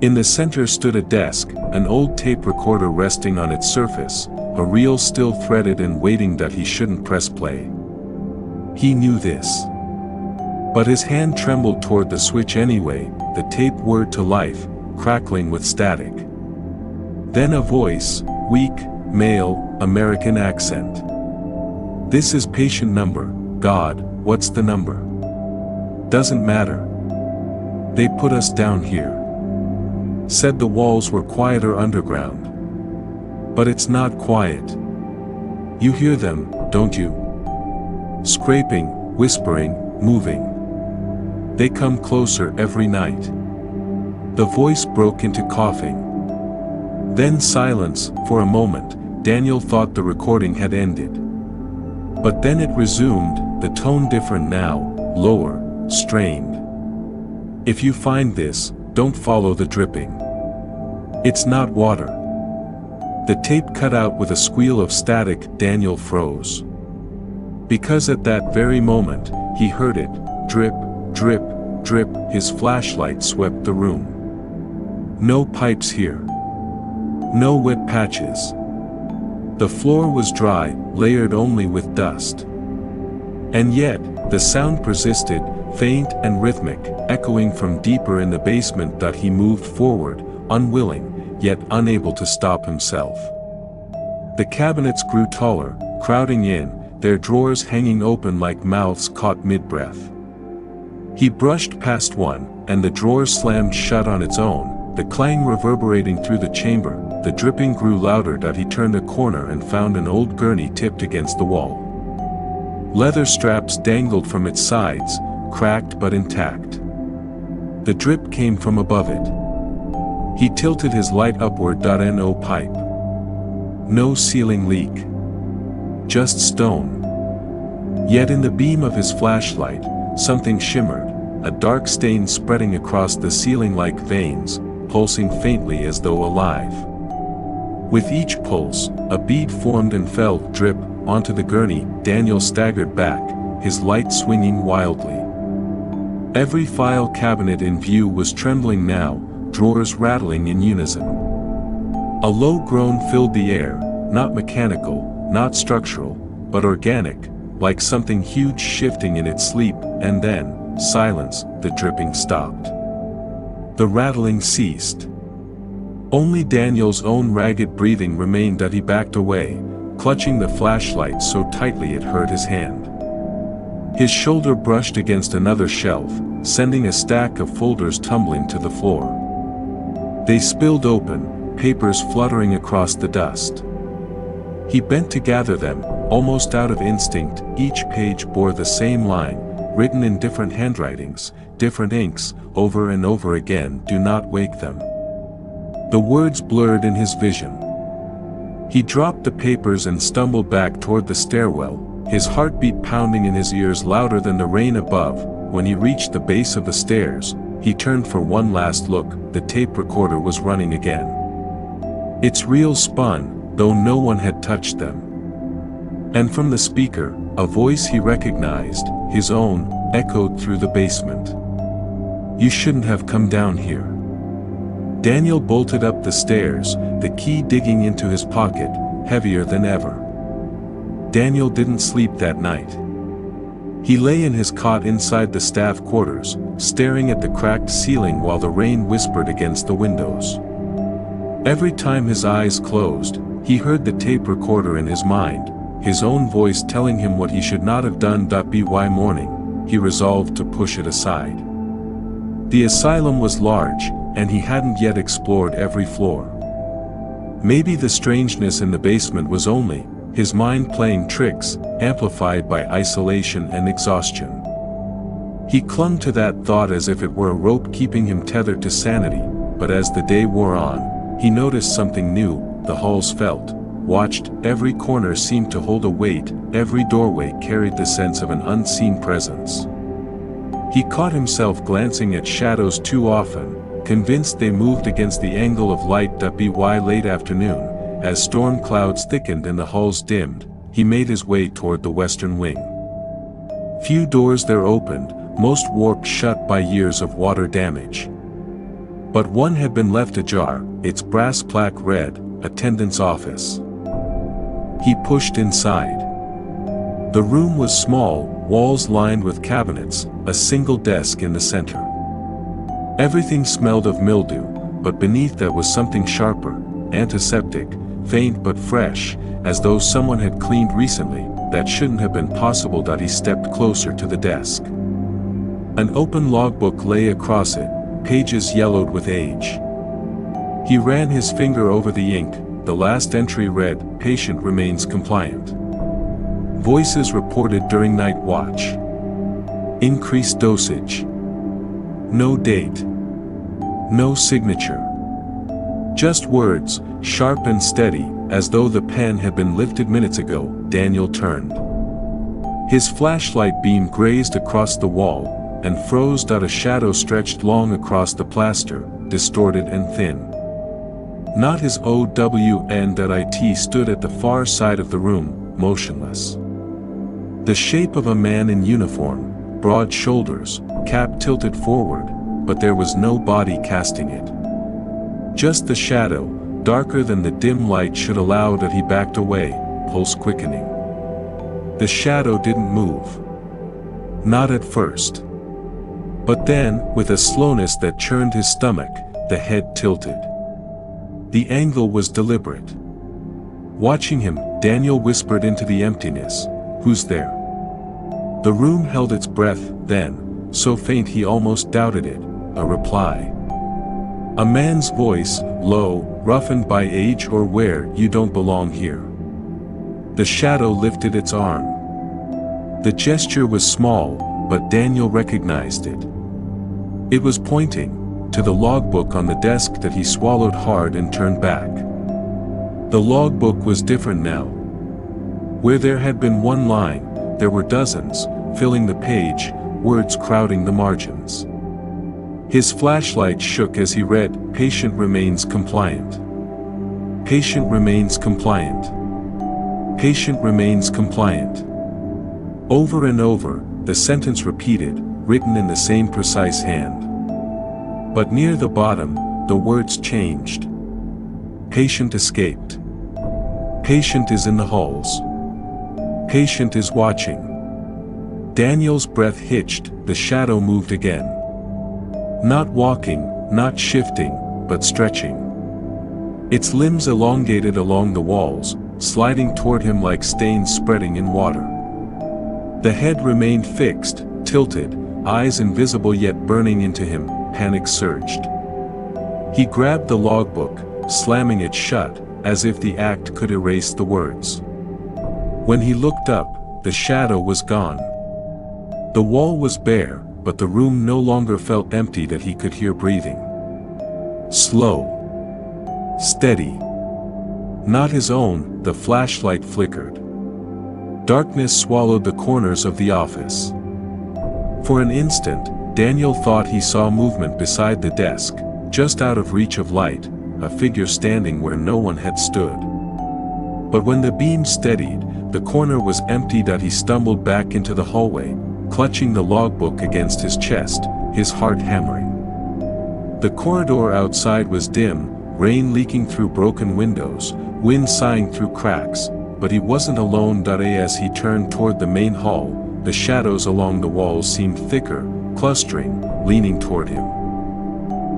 Speaker 1: In the center stood a desk, an old tape recorder resting on its surface, a reel still threaded and waiting that he shouldn't press play. He knew this. But his hand trembled toward the switch anyway, the tape whirred to life, crackling with static. Then a voice, weak, male, American accent. "This is patient number, God, what's the number?" "Doesn't matter. They put us down here." Said the walls were quieter underground. "But it's not quiet. You hear them, don't you? Scraping, whispering, moving. They come closer every night." The voice broke into coughing. Then silence. For a moment, Daniel thought the recording had ended. But then it resumed, the tone different now, lower, strained. "If you find this, don't follow the dripping. It's not water." The tape cut out with a squeal of static. Daniel froze. Because at that very moment, he heard it, drip, drip, drip. His flashlight swept the room. No pipes here. No wet patches. The floor was dry, layered only with dust. And yet, the sound persisted, faint and rhythmic, echoing from deeper in the basement. He moved forward, unwilling, yet unable to stop himself. The cabinets grew taller, crowding in, their drawers hanging open like mouths caught mid-breath. He brushed past one, and the drawer slammed shut on its own, the clang reverberating through the chamber. The dripping grew louder. He turned a corner and found an old gurney tipped against the wall. Leather straps dangled from its sides, cracked but intact. The drip came from above it. He tilted his light upward. No pipe. No ceiling leak. Just stone. Yet in the beam of his flashlight, something shimmered, a dark stain spreading across the ceiling like veins, pulsing faintly as though alive. With each pulse, a bead formed and fell, drip, onto the gurney. Daniel staggered back, his light swinging wildly. Every file cabinet in view was trembling now, drawers rattling in unison. A low groan filled the air, not mechanical, not structural, but organic, like something huge shifting in its sleep. And then, silence. The dripping stopped. The rattling ceased. Only Daniel's own ragged breathing remained. He backed away, clutching the flashlight so tightly it hurt his hand. His shoulder brushed against another shelf, sending a stack of folders tumbling to the floor. They spilled open, papers fluttering across the dust. He bent to gather them, almost out of instinct. Each page bore the same line, written in different handwritings, different inks, over and over again. "Do not wake them." The words blurred in his vision. He dropped the papers and stumbled back toward the stairwell, his heartbeat pounding in his ears louder than the rain above. When he reached the base of the stairs, he turned for one last look. The tape recorder was running again. Its reel spun, though no one had touched them. And from the speaker, a voice he recognized, his own, echoed through the basement. "You shouldn't have come down here." Daniel bolted up the stairs, the key digging into his pocket, heavier than ever. Daniel didn't sleep that night. He lay in his cot inside the staff quarters, staring at the cracked ceiling while the rain whispered against the windows. Every time his eyes closed, he heard the tape recorder in his mind, his own voice telling him what he should not have done. By morning, he resolved to push it aside. The asylum was large, and he hadn't yet explored every floor. Maybe the strangeness in the basement was only his mind playing tricks, amplified by isolation and exhaustion. He clung to that thought as if it were a rope keeping him tethered to sanity. But as the day wore on, he noticed something new. The halls felt watched, every corner seemed to hold a weight, every doorway carried the sense of an unseen presence. He caught himself glancing at shadows too often, convinced they moved against the angle of light. By late afternoon, as storm clouds thickened and the halls dimmed, he made his way toward the western wing. Few doors there opened, most warped shut by years of water damage. But one had been left ajar, its brass plaque read, "Attendant's Office." He pushed inside. The room was small, walls lined with cabinets, a single desk in the center. Everything smelled of mildew, but beneath that was something sharper, antiseptic, faint but fresh, as though someone had cleaned recently. That shouldn't have been possible. He stepped closer to the desk. An open logbook lay across it, pages yellowed with age. He ran his finger over the ink. The last entry read, "Patient remains compliant. Voices reported during night watch. Increased dosage. No date. No signature." Just words, sharp and steady, as though the pen had been lifted minutes ago. Daniel turned. His flashlight beam grazed across the wall, and froze. A shadow stretched long across the plaster, distorted and thin. Not his OWN.IT stood at the far side of the room, motionless. The shape of a man in uniform, broad shoulders, cap tilted forward, but there was no body casting it. Just the shadow, darker than the dim light should allow. He backed away, pulse quickening. The shadow didn't move. Not at first. But then, with a slowness that churned his stomach, the head tilted. The angle was deliberate. Watching him, Daniel whispered into the emptiness, "Who's there?" The room held its breath, then, so faint he almost doubted it, a reply. A man's voice, low, roughened by age or wear. "You don't belong here." The shadow lifted its arm. The gesture was small, but Daniel recognized it. It was pointing to the logbook on the desk. He swallowed hard and turned back. The logbook was different now. Where there had been one line, there were dozens, filling the page, words crowding the margins. His flashlight shook as he read, "Patient remains compliant. Patient remains compliant. Patient remains compliant." Over and over, the sentence repeated, written in the same precise hand. But near the bottom, the words changed. Patient escaped. Patient is in the halls. Patient is watching. Daniel's breath hitched. The shadow moved again. Not walking, not shifting, but stretching. Its limbs elongated along the walls, sliding toward him like stains spreading in water. The head remained fixed, tilted, eyes invisible yet burning into him. Panic surged. He grabbed the logbook, slamming it shut, as if the act could erase the words. When he looked up, the shadow was gone. The wall was bare, but the room no longer felt empty. He could hear breathing. Slow. Steady. Not his own. The flashlight flickered. Darkness swallowed the corners of the office. For an instant, Daniel thought he saw movement beside the desk, just out of reach of light, a figure standing where no one had stood. But when the beam steadied, the corner was empty. He stumbled back into the hallway, clutching the logbook against his chest, his heart hammering. The corridor outside was dim, rain leaking through broken windows, wind sighing through cracks, but he wasn't alone. As he turned toward the main hall, the shadows along the walls seemed thicker, clustering, leaning toward him.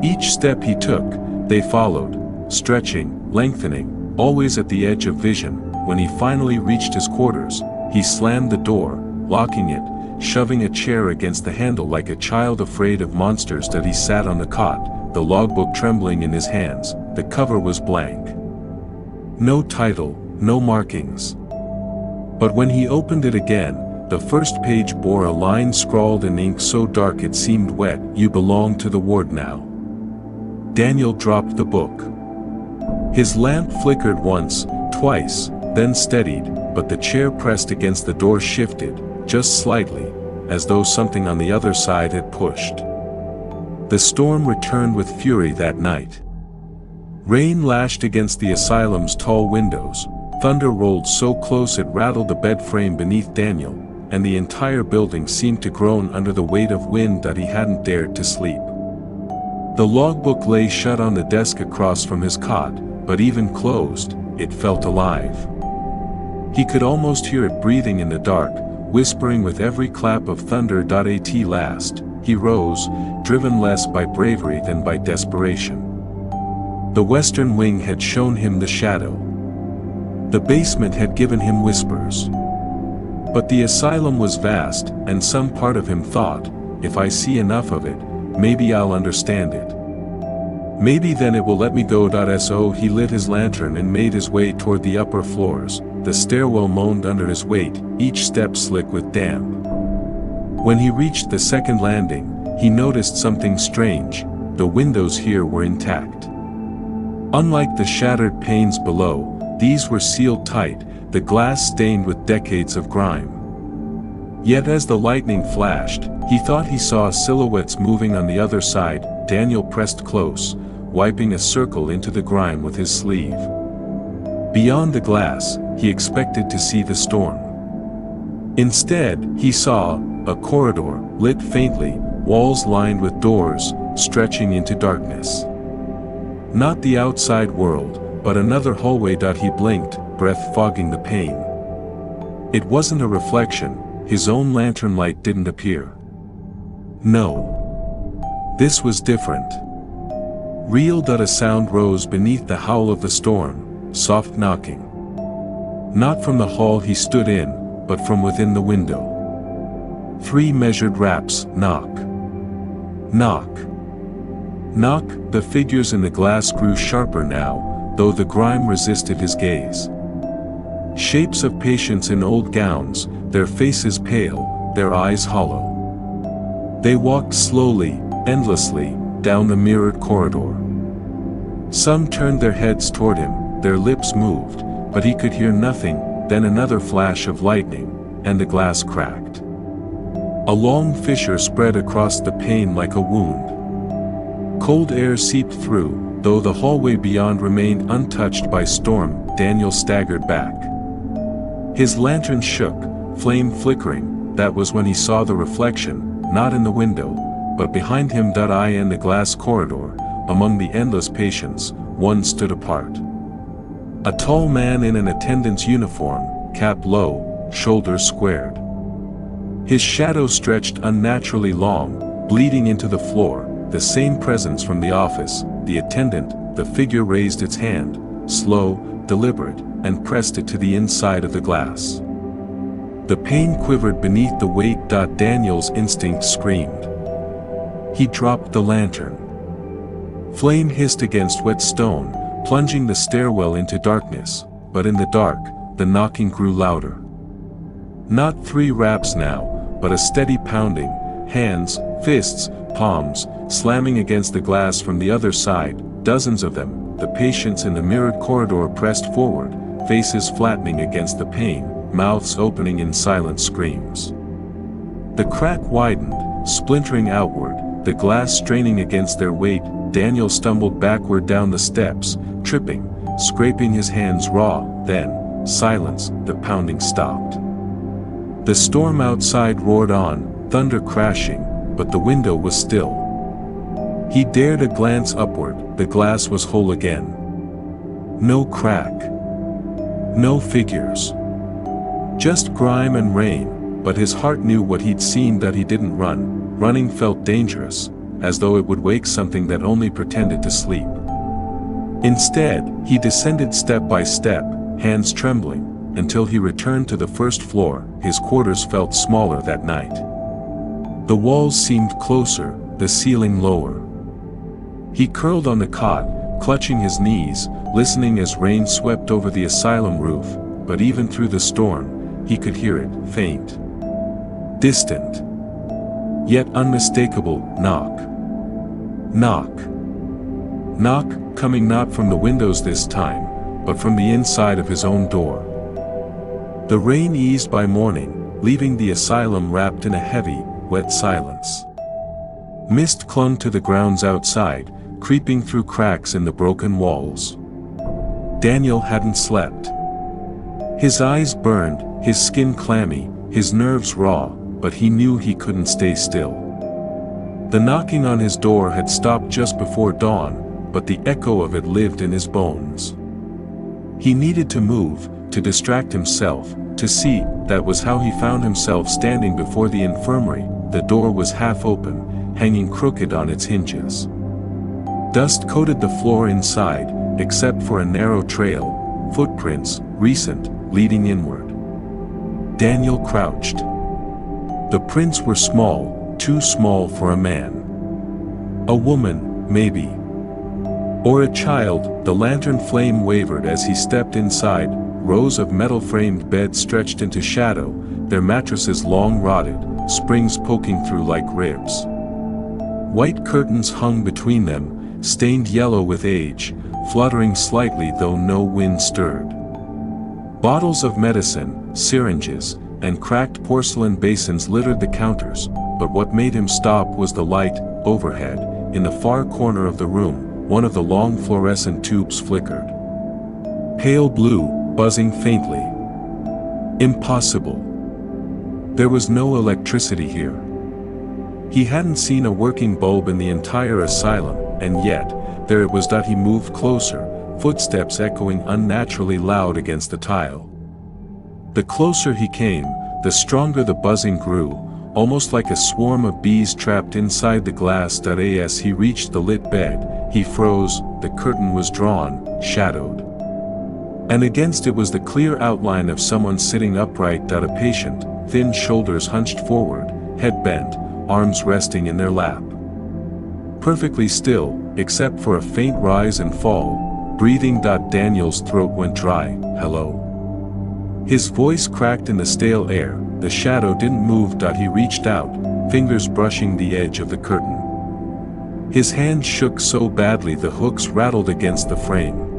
Speaker 1: Each step he took, they followed, stretching, lengthening, always at the edge of vision. When he finally reached his quarters, he slammed the door, locking it, shoving a chair against the handle like a child afraid of monsters. He sat on the cot, the logbook trembling in his hands. The cover was blank. No title, no markings. But when he opened it again, the first page bore a line scrawled in ink so dark it seemed wet. "You belong to the ward now." Daniel dropped the book. His lamp flickered once, twice, then steadied, but the chair pressed against the door shifted, just slightly, as though something on the other side had pushed. The storm returned with fury that night. Rain lashed against the asylum's tall windows, thunder rolled so close it rattled the bed frame beneath Daniel, and the entire building seemed to groan under the weight of wind that he hadn't dared to sleep. The logbook lay shut on the desk across from his cot, but even closed, it felt alive. He could almost hear it breathing in the dark, whispering with every clap of thunder. At last, he rose, driven less by bravery than by desperation. The western wing had shown him the shadow. The basement had given him whispers. But the asylum was vast, and some part of him thought, if I see enough of it, maybe I'll understand it. Maybe then it will let me go. So he lit his lantern and made his way toward the upper floors. The stairwell moaned under his weight, each step slick with damp. When he reached the second landing, he noticed something strange. The windows here were intact. Unlike the shattered panes below, these were sealed tight, the glass stained with decades of grime. Yet as the lightning flashed, he thought he saw silhouettes moving on the other side. Daniel pressed close, wiping a circle into the grime with his sleeve. Beyond the glass, he expected to see the storm. Instead, he saw a corridor, lit faintly, walls lined with doors, stretching into darkness. Not the outside world, but another hallway. He blinked, breath fogging the pane. It wasn't a reflection, his own lantern light didn't appear. No. This was different. Real. A sound rose beneath the howl of the storm, soft knocking. Not from the hall he stood in, but from within the window. 3 measured raps, knock. Knock. Knock. The figures in the glass grew sharper now, though the grime resisted his gaze. Shapes of patients in old gowns, their faces pale, their eyes hollow. They walked slowly, endlessly, down the mirrored corridor. Some turned their heads toward him, their lips moved, but he could hear nothing. Then another flash of lightning, and the glass cracked. A long fissure spread across the pane like a wound. Cold air seeped through, though the hallway beyond remained untouched by storm. Daniel staggered back. His lantern shook, flame flickering. That was when he saw the reflection, not in the window, but behind him. In the glass corridor, among the endless patients, one stood apart. A tall man in an attendant's uniform, cap low, shoulders squared. His shadow stretched unnaturally long, bleeding into the floor, the same presence from the office. The attendant, the figure raised its hand, slow, deliberate, and pressed it to the inside of the glass. The pane quivered beneath the weight. Daniel's instinct screamed. He dropped the lantern. Flame hissed against wet stone, plunging the stairwell into darkness, but in the dark, the knocking grew louder. Not 3 raps now, but a steady pounding, hands, fists, palms, slamming against the glass from the other side, dozens of them. The patients in the mirrored corridor pressed forward, faces flattening against the pane, mouths opening in silent screams. The crack widened, splintering outward, the glass straining against their weight. Daniel stumbled backward down the steps, tripping, scraping his hands raw. Then, silence. The pounding stopped. The storm outside roared on, thunder crashing, but the window was still. He dared a glance upward. The glass was whole again. No crack. No figures. Just grime and rain, but his heart knew what he'd seen. He didn't run. Running felt dangerous, as though it would wake something that only pretended to sleep. Instead, he descended step by step, hands trembling, until he returned to the first floor. His quarters felt smaller that night. The walls seemed closer, the ceiling lower. He curled on the cot, clutching his knees, listening as rain swept over the asylum roof. But even through the storm, he could hear it, faint, distant, yet unmistakable. Knock. Knock. Knock, coming not from the windows this time, but from the inside of his own door. The rain eased by morning, leaving the asylum wrapped in a heavy, wet silence. Mist clung to the grounds outside, creeping through cracks in the broken walls. Daniel hadn't slept. His eyes burned, his skin clammy, his nerves raw, but he knew he couldn't stay still. The knocking on his door had stopped just before dawn, but the echo of it lived in his bones. He needed to move, to distract himself, to see. That was how he found himself standing before the infirmary. The door was half open, hanging crooked on its hinges. Dust coated the floor inside, except for a narrow trail, footprints, recent, leading inward. Daniel crouched. The prints were small, too small for a man. A woman, maybe. Or a child. The lantern flame wavered as he stepped inside. Rows of metal-framed beds stretched into shadow, their mattresses long rotted, springs poking through like ribs. White curtains hung between them, stained yellow with age, fluttering slightly though no wind stirred. Bottles of medicine, syringes, and cracked porcelain basins littered the counters, but what made him stop was the light. Overhead, in the far corner of the room, one of the long fluorescent tubes flickered. Pale blue, buzzing faintly. Impossible. There was no electricity here. He hadn't seen a working bulb in the entire asylum, and yet, there it was that he moved closer, footsteps echoing unnaturally loud against the tile. The closer he came, the stronger the buzzing grew, almost like a swarm of bees trapped inside the glass. As he reached the lit bed, he froze. The curtain was drawn, shadowed. And against it was the clear outline of someone sitting upright. A patient, thin shoulders hunched forward, head bent, arms resting in their lap. Perfectly still, except for a faint rise and fall, breathing. Daniel's throat went dry. Hello. His voice cracked in the stale air. The shadow didn't move. He reached out, fingers brushing the edge of the curtain. His hand shook so badly the hooks rattled against the frame.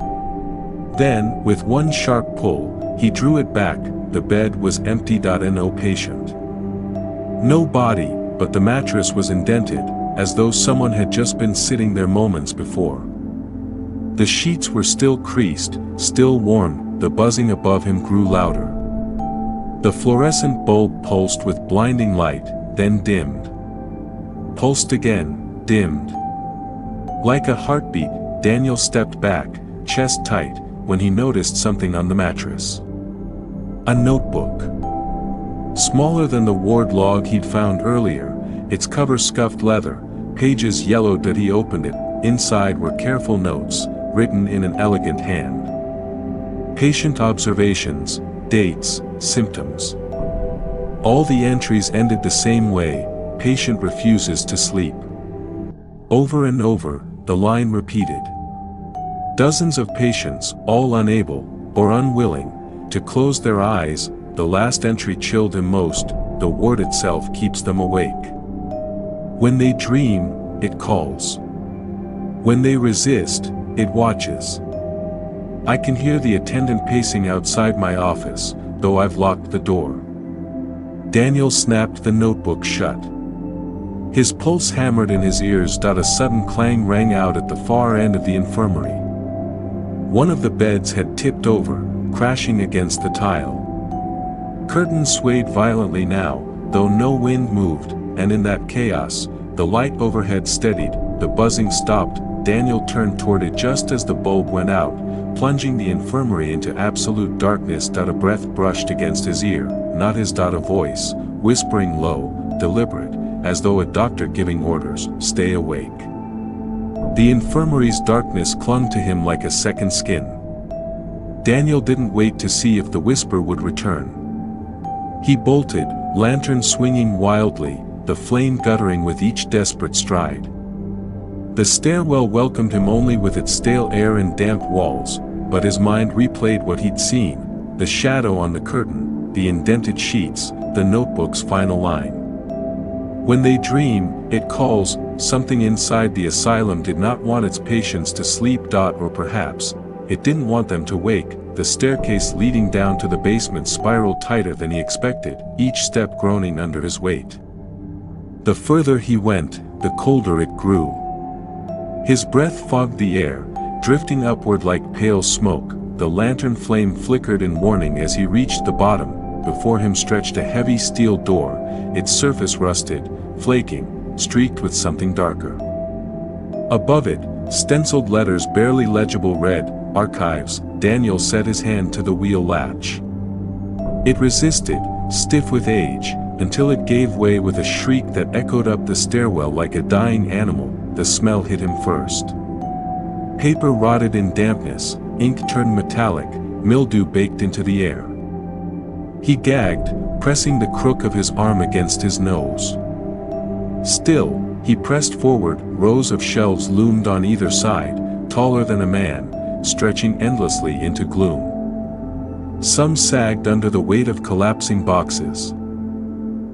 Speaker 1: Then, with one sharp pull, he drew it back. The bed was empty. No patient. No body, but the mattress was indented, as though someone had just been sitting there moments before. The sheets were still creased, still warm. The buzzing above him grew louder. The fluorescent bulb pulsed with blinding light, then dimmed. Pulsed again, dimmed. Like a heartbeat, Daniel stepped back, chest tight, when he noticed something on the mattress. A notebook. Smaller than the ward log he'd found earlier, its cover scuffed leather, pages yellowed. He opened it. Inside were careful notes, written in an elegant hand. Patient observations, dates, symptoms. All the entries ended the same way: patient refuses to sleep. Over and over, the line repeated. Dozens of patients, all unable, or unwilling, to close their eyes. The last entry chilled him most. The ward itself keeps them awake. When they dream, it calls. When they resist, it watches. I can hear the attendant pacing outside my office, though I've locked the door. Daniel snapped the notebook shut. His pulse hammered in his ears. A sudden clang rang out at the far end of the infirmary. One of the beds had tipped over, crashing against the tile. Curtains swayed violently now, though no wind moved, and in that chaos, the light overhead steadied. The buzzing stopped. Daniel turned toward it just as the bulb went out, plunging the infirmary into absolute darkness. A breath brushed against his ear, not his. A voice, whispering low, deliberate, as though a doctor giving orders, stay awake. The infirmary's darkness clung to him like a second skin. Daniel didn't wait to see if the whisper would return. He bolted, lantern swinging wildly, the flame guttering with each desperate stride. The stairwell welcomed him only with its stale air and damp walls, but his mind replayed what he'd seen: the shadow on the curtain, the indented sheets, the notebook's final line. When they dream, it calls. Something inside the asylum did not want its patients to sleep. Or perhaps, it didn't want them to wake. The staircase leading down to the basement spiraled tighter than he expected, each step groaning under his weight. The further he went, the colder it grew. His breath fogged the air, drifting upward like pale smoke. The lantern flame flickered in warning as he reached the bottom. Before him stretched a heavy steel door, its surface rusted, flaking, streaked with something darker. Above it, stenciled letters barely legible read, "Archives." Daniel set his hand to the wheel latch. It resisted, stiff with age, until it gave way with a shriek that echoed up the stairwell like a dying animal. The smell hit him first. Paper rotted in dampness, ink turned metallic, mildew baked into the air. He gagged, pressing the crook of his arm against his nose. Still, he pressed forward. Rows of shelves loomed on either side, taller than a man, stretching endlessly into gloom. Some sagged under the weight of collapsing boxes.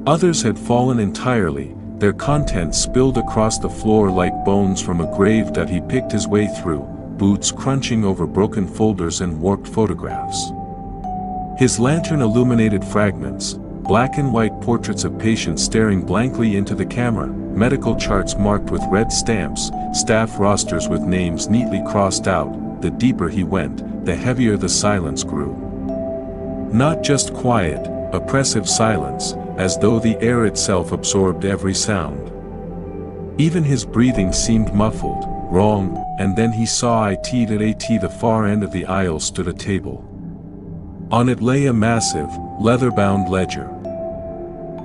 Speaker 1: Others had fallen entirely, their contents spilled across the floor like bones from a grave that he picked his way through, boots crunching over broken folders and warped photographs. His lantern illuminated fragments, black and white portraits of patients staring blankly into the camera, medical charts marked with red stamps, staff rosters with names neatly crossed out. The deeper he went, the heavier the silence grew. Not just quiet, oppressive silence, as though the air itself absorbed every sound. Even his breathing seemed muffled, wrong, and then he saw at the far end of the aisle stood a table. On it lay a massive, leather-bound ledger.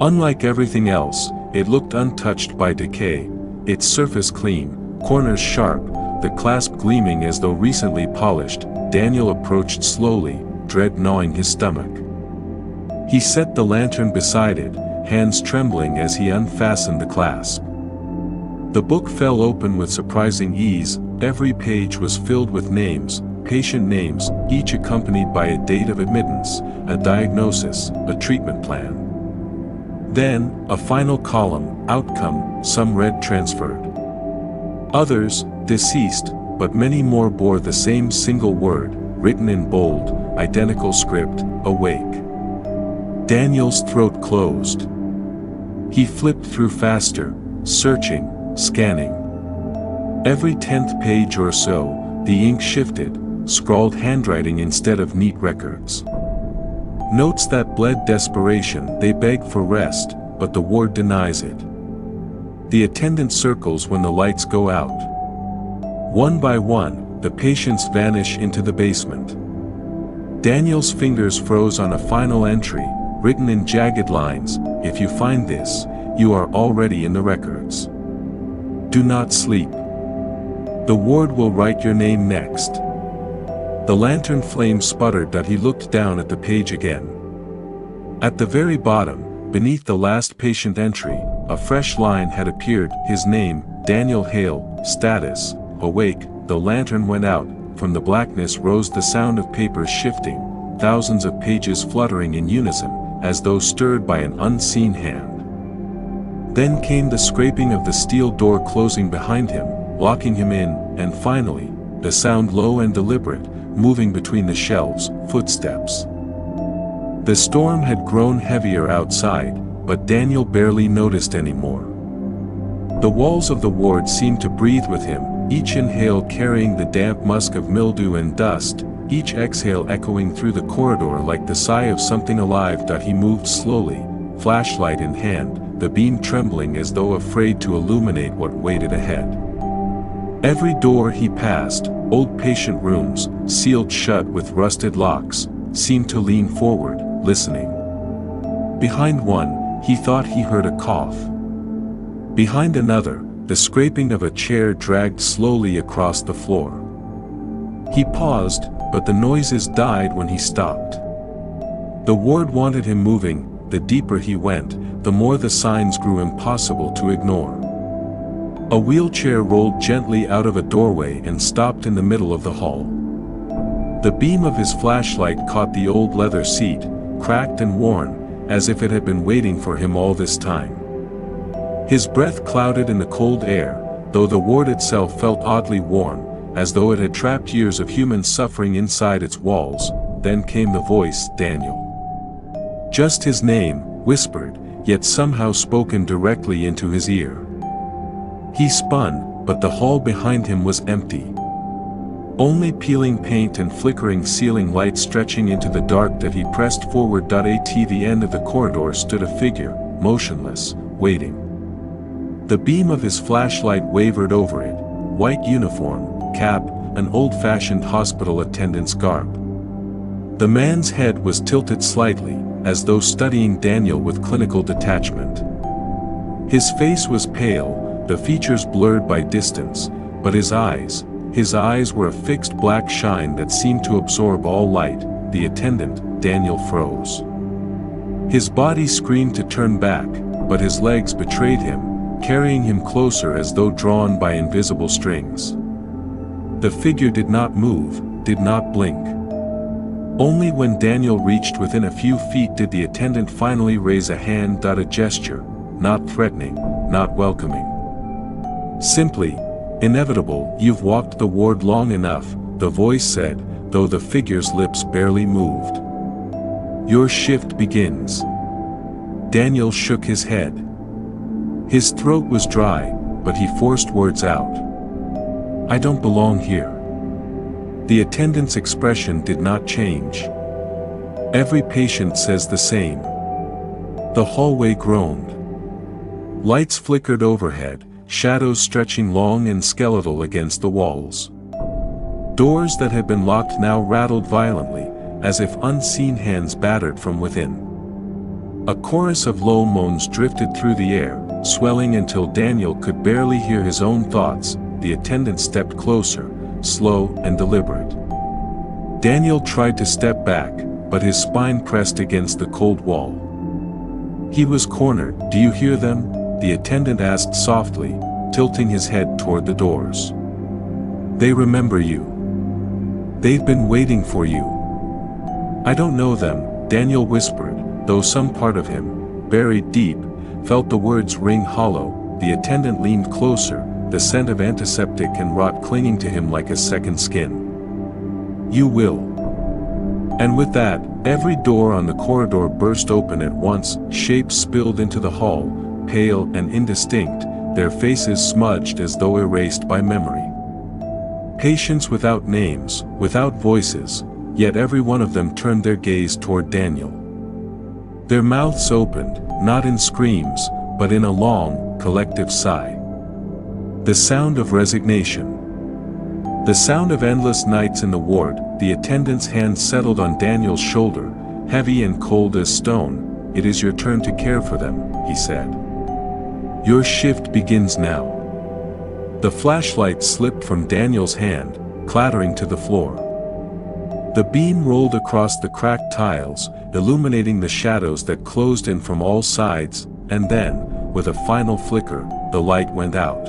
Speaker 1: Unlike everything else, it looked untouched by decay, its surface clean, corners sharp, the clasp gleaming as though recently polished. Daniel approached slowly, dread gnawing his stomach. He set the lantern beside it, hands trembling as he unfastened the clasp. The book fell open with surprising ease. Every page was filled with names, patient names, each accompanied by a date of admittance, a diagnosis, a treatment plan. Then, a final column, outcome, some read transferred. Others, deceased, but many more bore the same single word, written in bold, identical script, awake. Daniel's throat closed. He flipped through faster, searching, scanning. Every 10th page or so, the ink shifted, scrawled handwriting instead of neat records. Notes that bled desperation. They beg for rest, but the ward denies it. The attendant circles when the lights go out. One by one, the patients vanish into the basement. Daniel's fingers froze on a final entry, written in jagged lines, "If you find this, you are already in the records. Do not sleep. The ward will write your name next." The lantern flame sputtered that he looked down at the page again. At the very bottom, beneath the last patient entry, a fresh line had appeared, his name, Daniel Hale, status, awake. The lantern went out, from the blackness rose the sound of papers shifting, thousands of pages fluttering in unison, as though stirred by an unseen hand. Then came the scraping of the steel door closing behind him, locking him in, and finally, the sound low and deliberate, moving between the shelves, footsteps. The storm had grown heavier outside, but Daniel barely noticed anymore. The walls of the ward seemed to breathe with him, each inhale carrying the damp musk of mildew and dust, each exhale echoing through the corridor like the sigh of something alive. He moved slowly, flashlight in hand, the beam trembling as though afraid to illuminate what waited ahead. Every door he passed, old patient rooms, sealed shut with rusted locks, seemed to lean forward, listening. Behind one, he thought he heard a cough. Behind another, the scraping of a chair dragged slowly across the floor. He paused, but the noises died when he stopped. The ward wanted him moving. The deeper he went, the more the signs grew impossible to ignore. A wheelchair rolled gently out of a doorway and stopped in the middle of the hall. The beam of his flashlight caught the old leather seat, cracked and worn, as if it had been waiting for him all this time. His breath clouded in the cold air, though the ward itself felt oddly warm, as though it had trapped years of human suffering inside its walls. Then came the voice, Daniel. Just his name, whispered, yet somehow spoken directly into his ear. He spun, but the hall behind him was empty. Only peeling paint and flickering ceiling light stretching into the dark that he pressed forward. At the end of the corridor stood a figure, motionless, waiting. The beam of his flashlight wavered over it, white uniform, cap, an old-fashioned hospital attendant's garb. The man's head was tilted slightly, as though studying Daniel with clinical detachment. His face was pale, the features blurred by distance, but his eyes were a fixed black shine that seemed to absorb all light. The attendant, Daniel, froze. His body screamed to turn back, but his legs betrayed him, carrying him closer as though drawn by invisible strings. The figure did not move, did not blink. Only when Daniel reached within a few feet did the attendant finally raise a hand. A gesture, not threatening, not welcoming. Simply, inevitable. You've walked the ward long enough, the voice said, though the figure's lips barely moved. Your shift begins. Daniel shook his head. His throat was dry, but he forced words out. I don't belong here. The attendant's expression did not change. Every patient says the same. The hallway groaned. Lights flickered overhead, shadows stretching long and skeletal against the walls. Doors that had been locked now rattled violently, as if unseen hands battered from within. A chorus of low moans drifted through the air, swelling until Daniel could barely hear his own thoughts. The attendant stepped closer, slow and deliberate. Daniel tried to step back, but his spine pressed against the cold wall. He was cornered. Do you hear them? The attendant asked softly, tilting his head toward the doors. They remember you. They've been waiting for you. I don't know them, Daniel whispered, though some part of him, buried deep, felt the words ring hollow. The attendant leaned closer, the scent of antiseptic and rot clinging to him like a second skin. You will. And with that, every door on the corridor burst open at once. Shapes spilled into the hall, pale and indistinct, their faces smudged as though erased by memory. Patients without names, without voices, yet every one of them turned their gaze toward Daniel. Their mouths opened, not in screams, but in a long, collective sigh. The sound of resignation. The sound of endless nights in the ward. The attendant's hand settled on Daniel's shoulder, heavy and cold as stone. It is your turn to care for them, he said. Your shift begins now. The flashlight slipped from Daniel's hand, clattering to the floor. The beam rolled across the cracked tiles, illuminating the shadows that closed in from all sides, and then, with a final flicker, the light went out.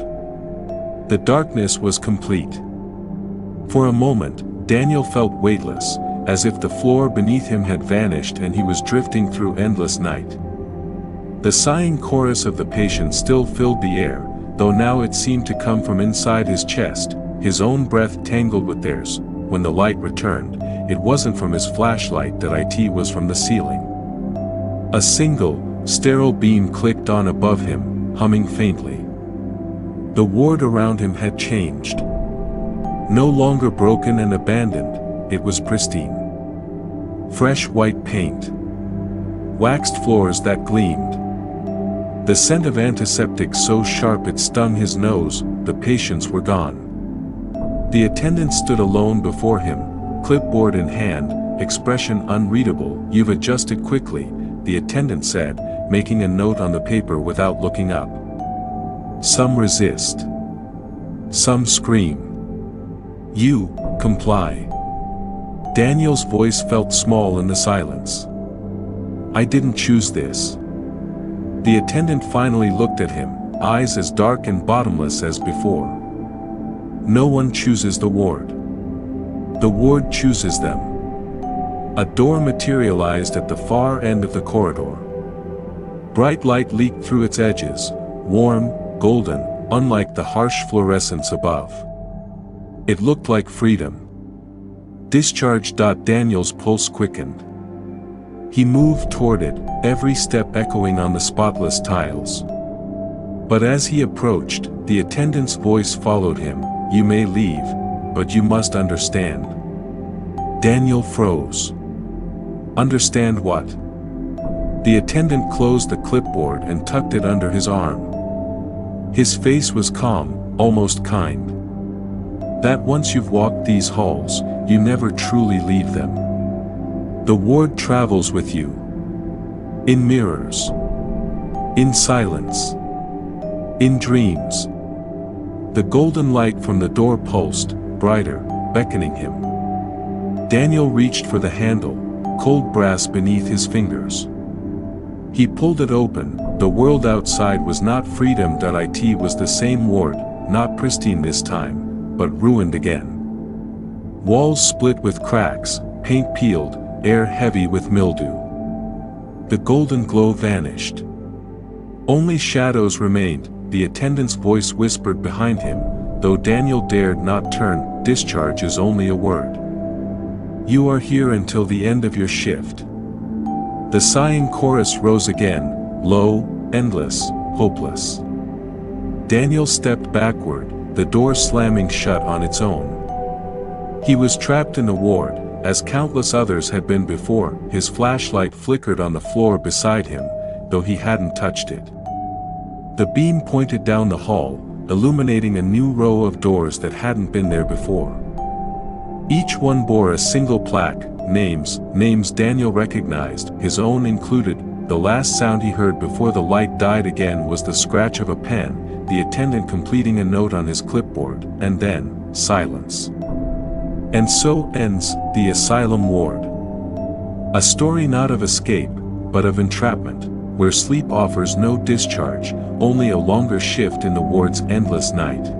Speaker 1: The darkness was complete. For a moment, Daniel felt weightless, as if the floor beneath him had vanished and he was drifting through endless night. The sighing chorus of the patient still filled the air, though now it seemed to come from inside his chest, his own breath tangled with theirs. When the light returned, it wasn't from his flashlight. It was from the ceiling. A single, sterile beam clicked on above him, humming faintly. The ward around him had changed. No longer broken and abandoned, it was pristine. Fresh white paint. Waxed floors that gleamed. The scent of antiseptic so sharp it stung his nose. The patients were gone. The attendant stood alone before him, clipboard in hand, expression unreadable. You've adjusted quickly, the attendant said, making a note on the paper without looking up. Some resist. Some scream. You comply. Daniel's voice felt small in the silence. I didn't choose this. The attendant finally looked at him, eyes as dark and bottomless as before. No one chooses the ward. The ward chooses them. A door materialized at the far end of the corridor. Bright light leaked through its edges, warm, golden, unlike the harsh fluorescence above. It looked like freedom. Discharge. Daniel's pulse quickened. He moved toward it, every step echoing on the spotless tiles. But as he approached, the attendant's voice followed him. "You may leave, but you must understand." Daniel froze. Understand what? The attendant closed the clipboard and tucked it under his arm. His face was calm, almost kind. "That once you've walked these halls, you never truly leave them. The ward travels with you. In mirrors. In silence. In dreams." The golden light from the door pulsed, brighter, beckoning him. Daniel reached for the handle, cold brass beneath his fingers. He pulled it open. The world outside was not freedom. It was the same ward, not pristine this time, but ruined again. Walls split with cracks, paint peeled, air heavy with mildew. The golden glow vanished. Only shadows remained. The attendant's voice whispered behind him, though Daniel dared not turn. "Discharge is only a word. You are here until the end of your shift." The sighing chorus rose again, low, endless, hopeless. Daniel stepped backward, the door slamming shut on its own. He was trapped in the ward, as countless others had been before. His flashlight flickered on the floor beside him, though he hadn't touched it. The beam pointed down the hall, illuminating a new row of doors that hadn't been there before. Each one bore a single plaque, names Daniel recognized, his own included. The last sound he heard before the light died again was the scratch of a pen, the attendant completing a note on his clipboard, and then, silence. And so ends The Asylum Ward. A story not of escape, but of entrapment, where sleep offers no discharge, only a longer shift in the ward's endless night.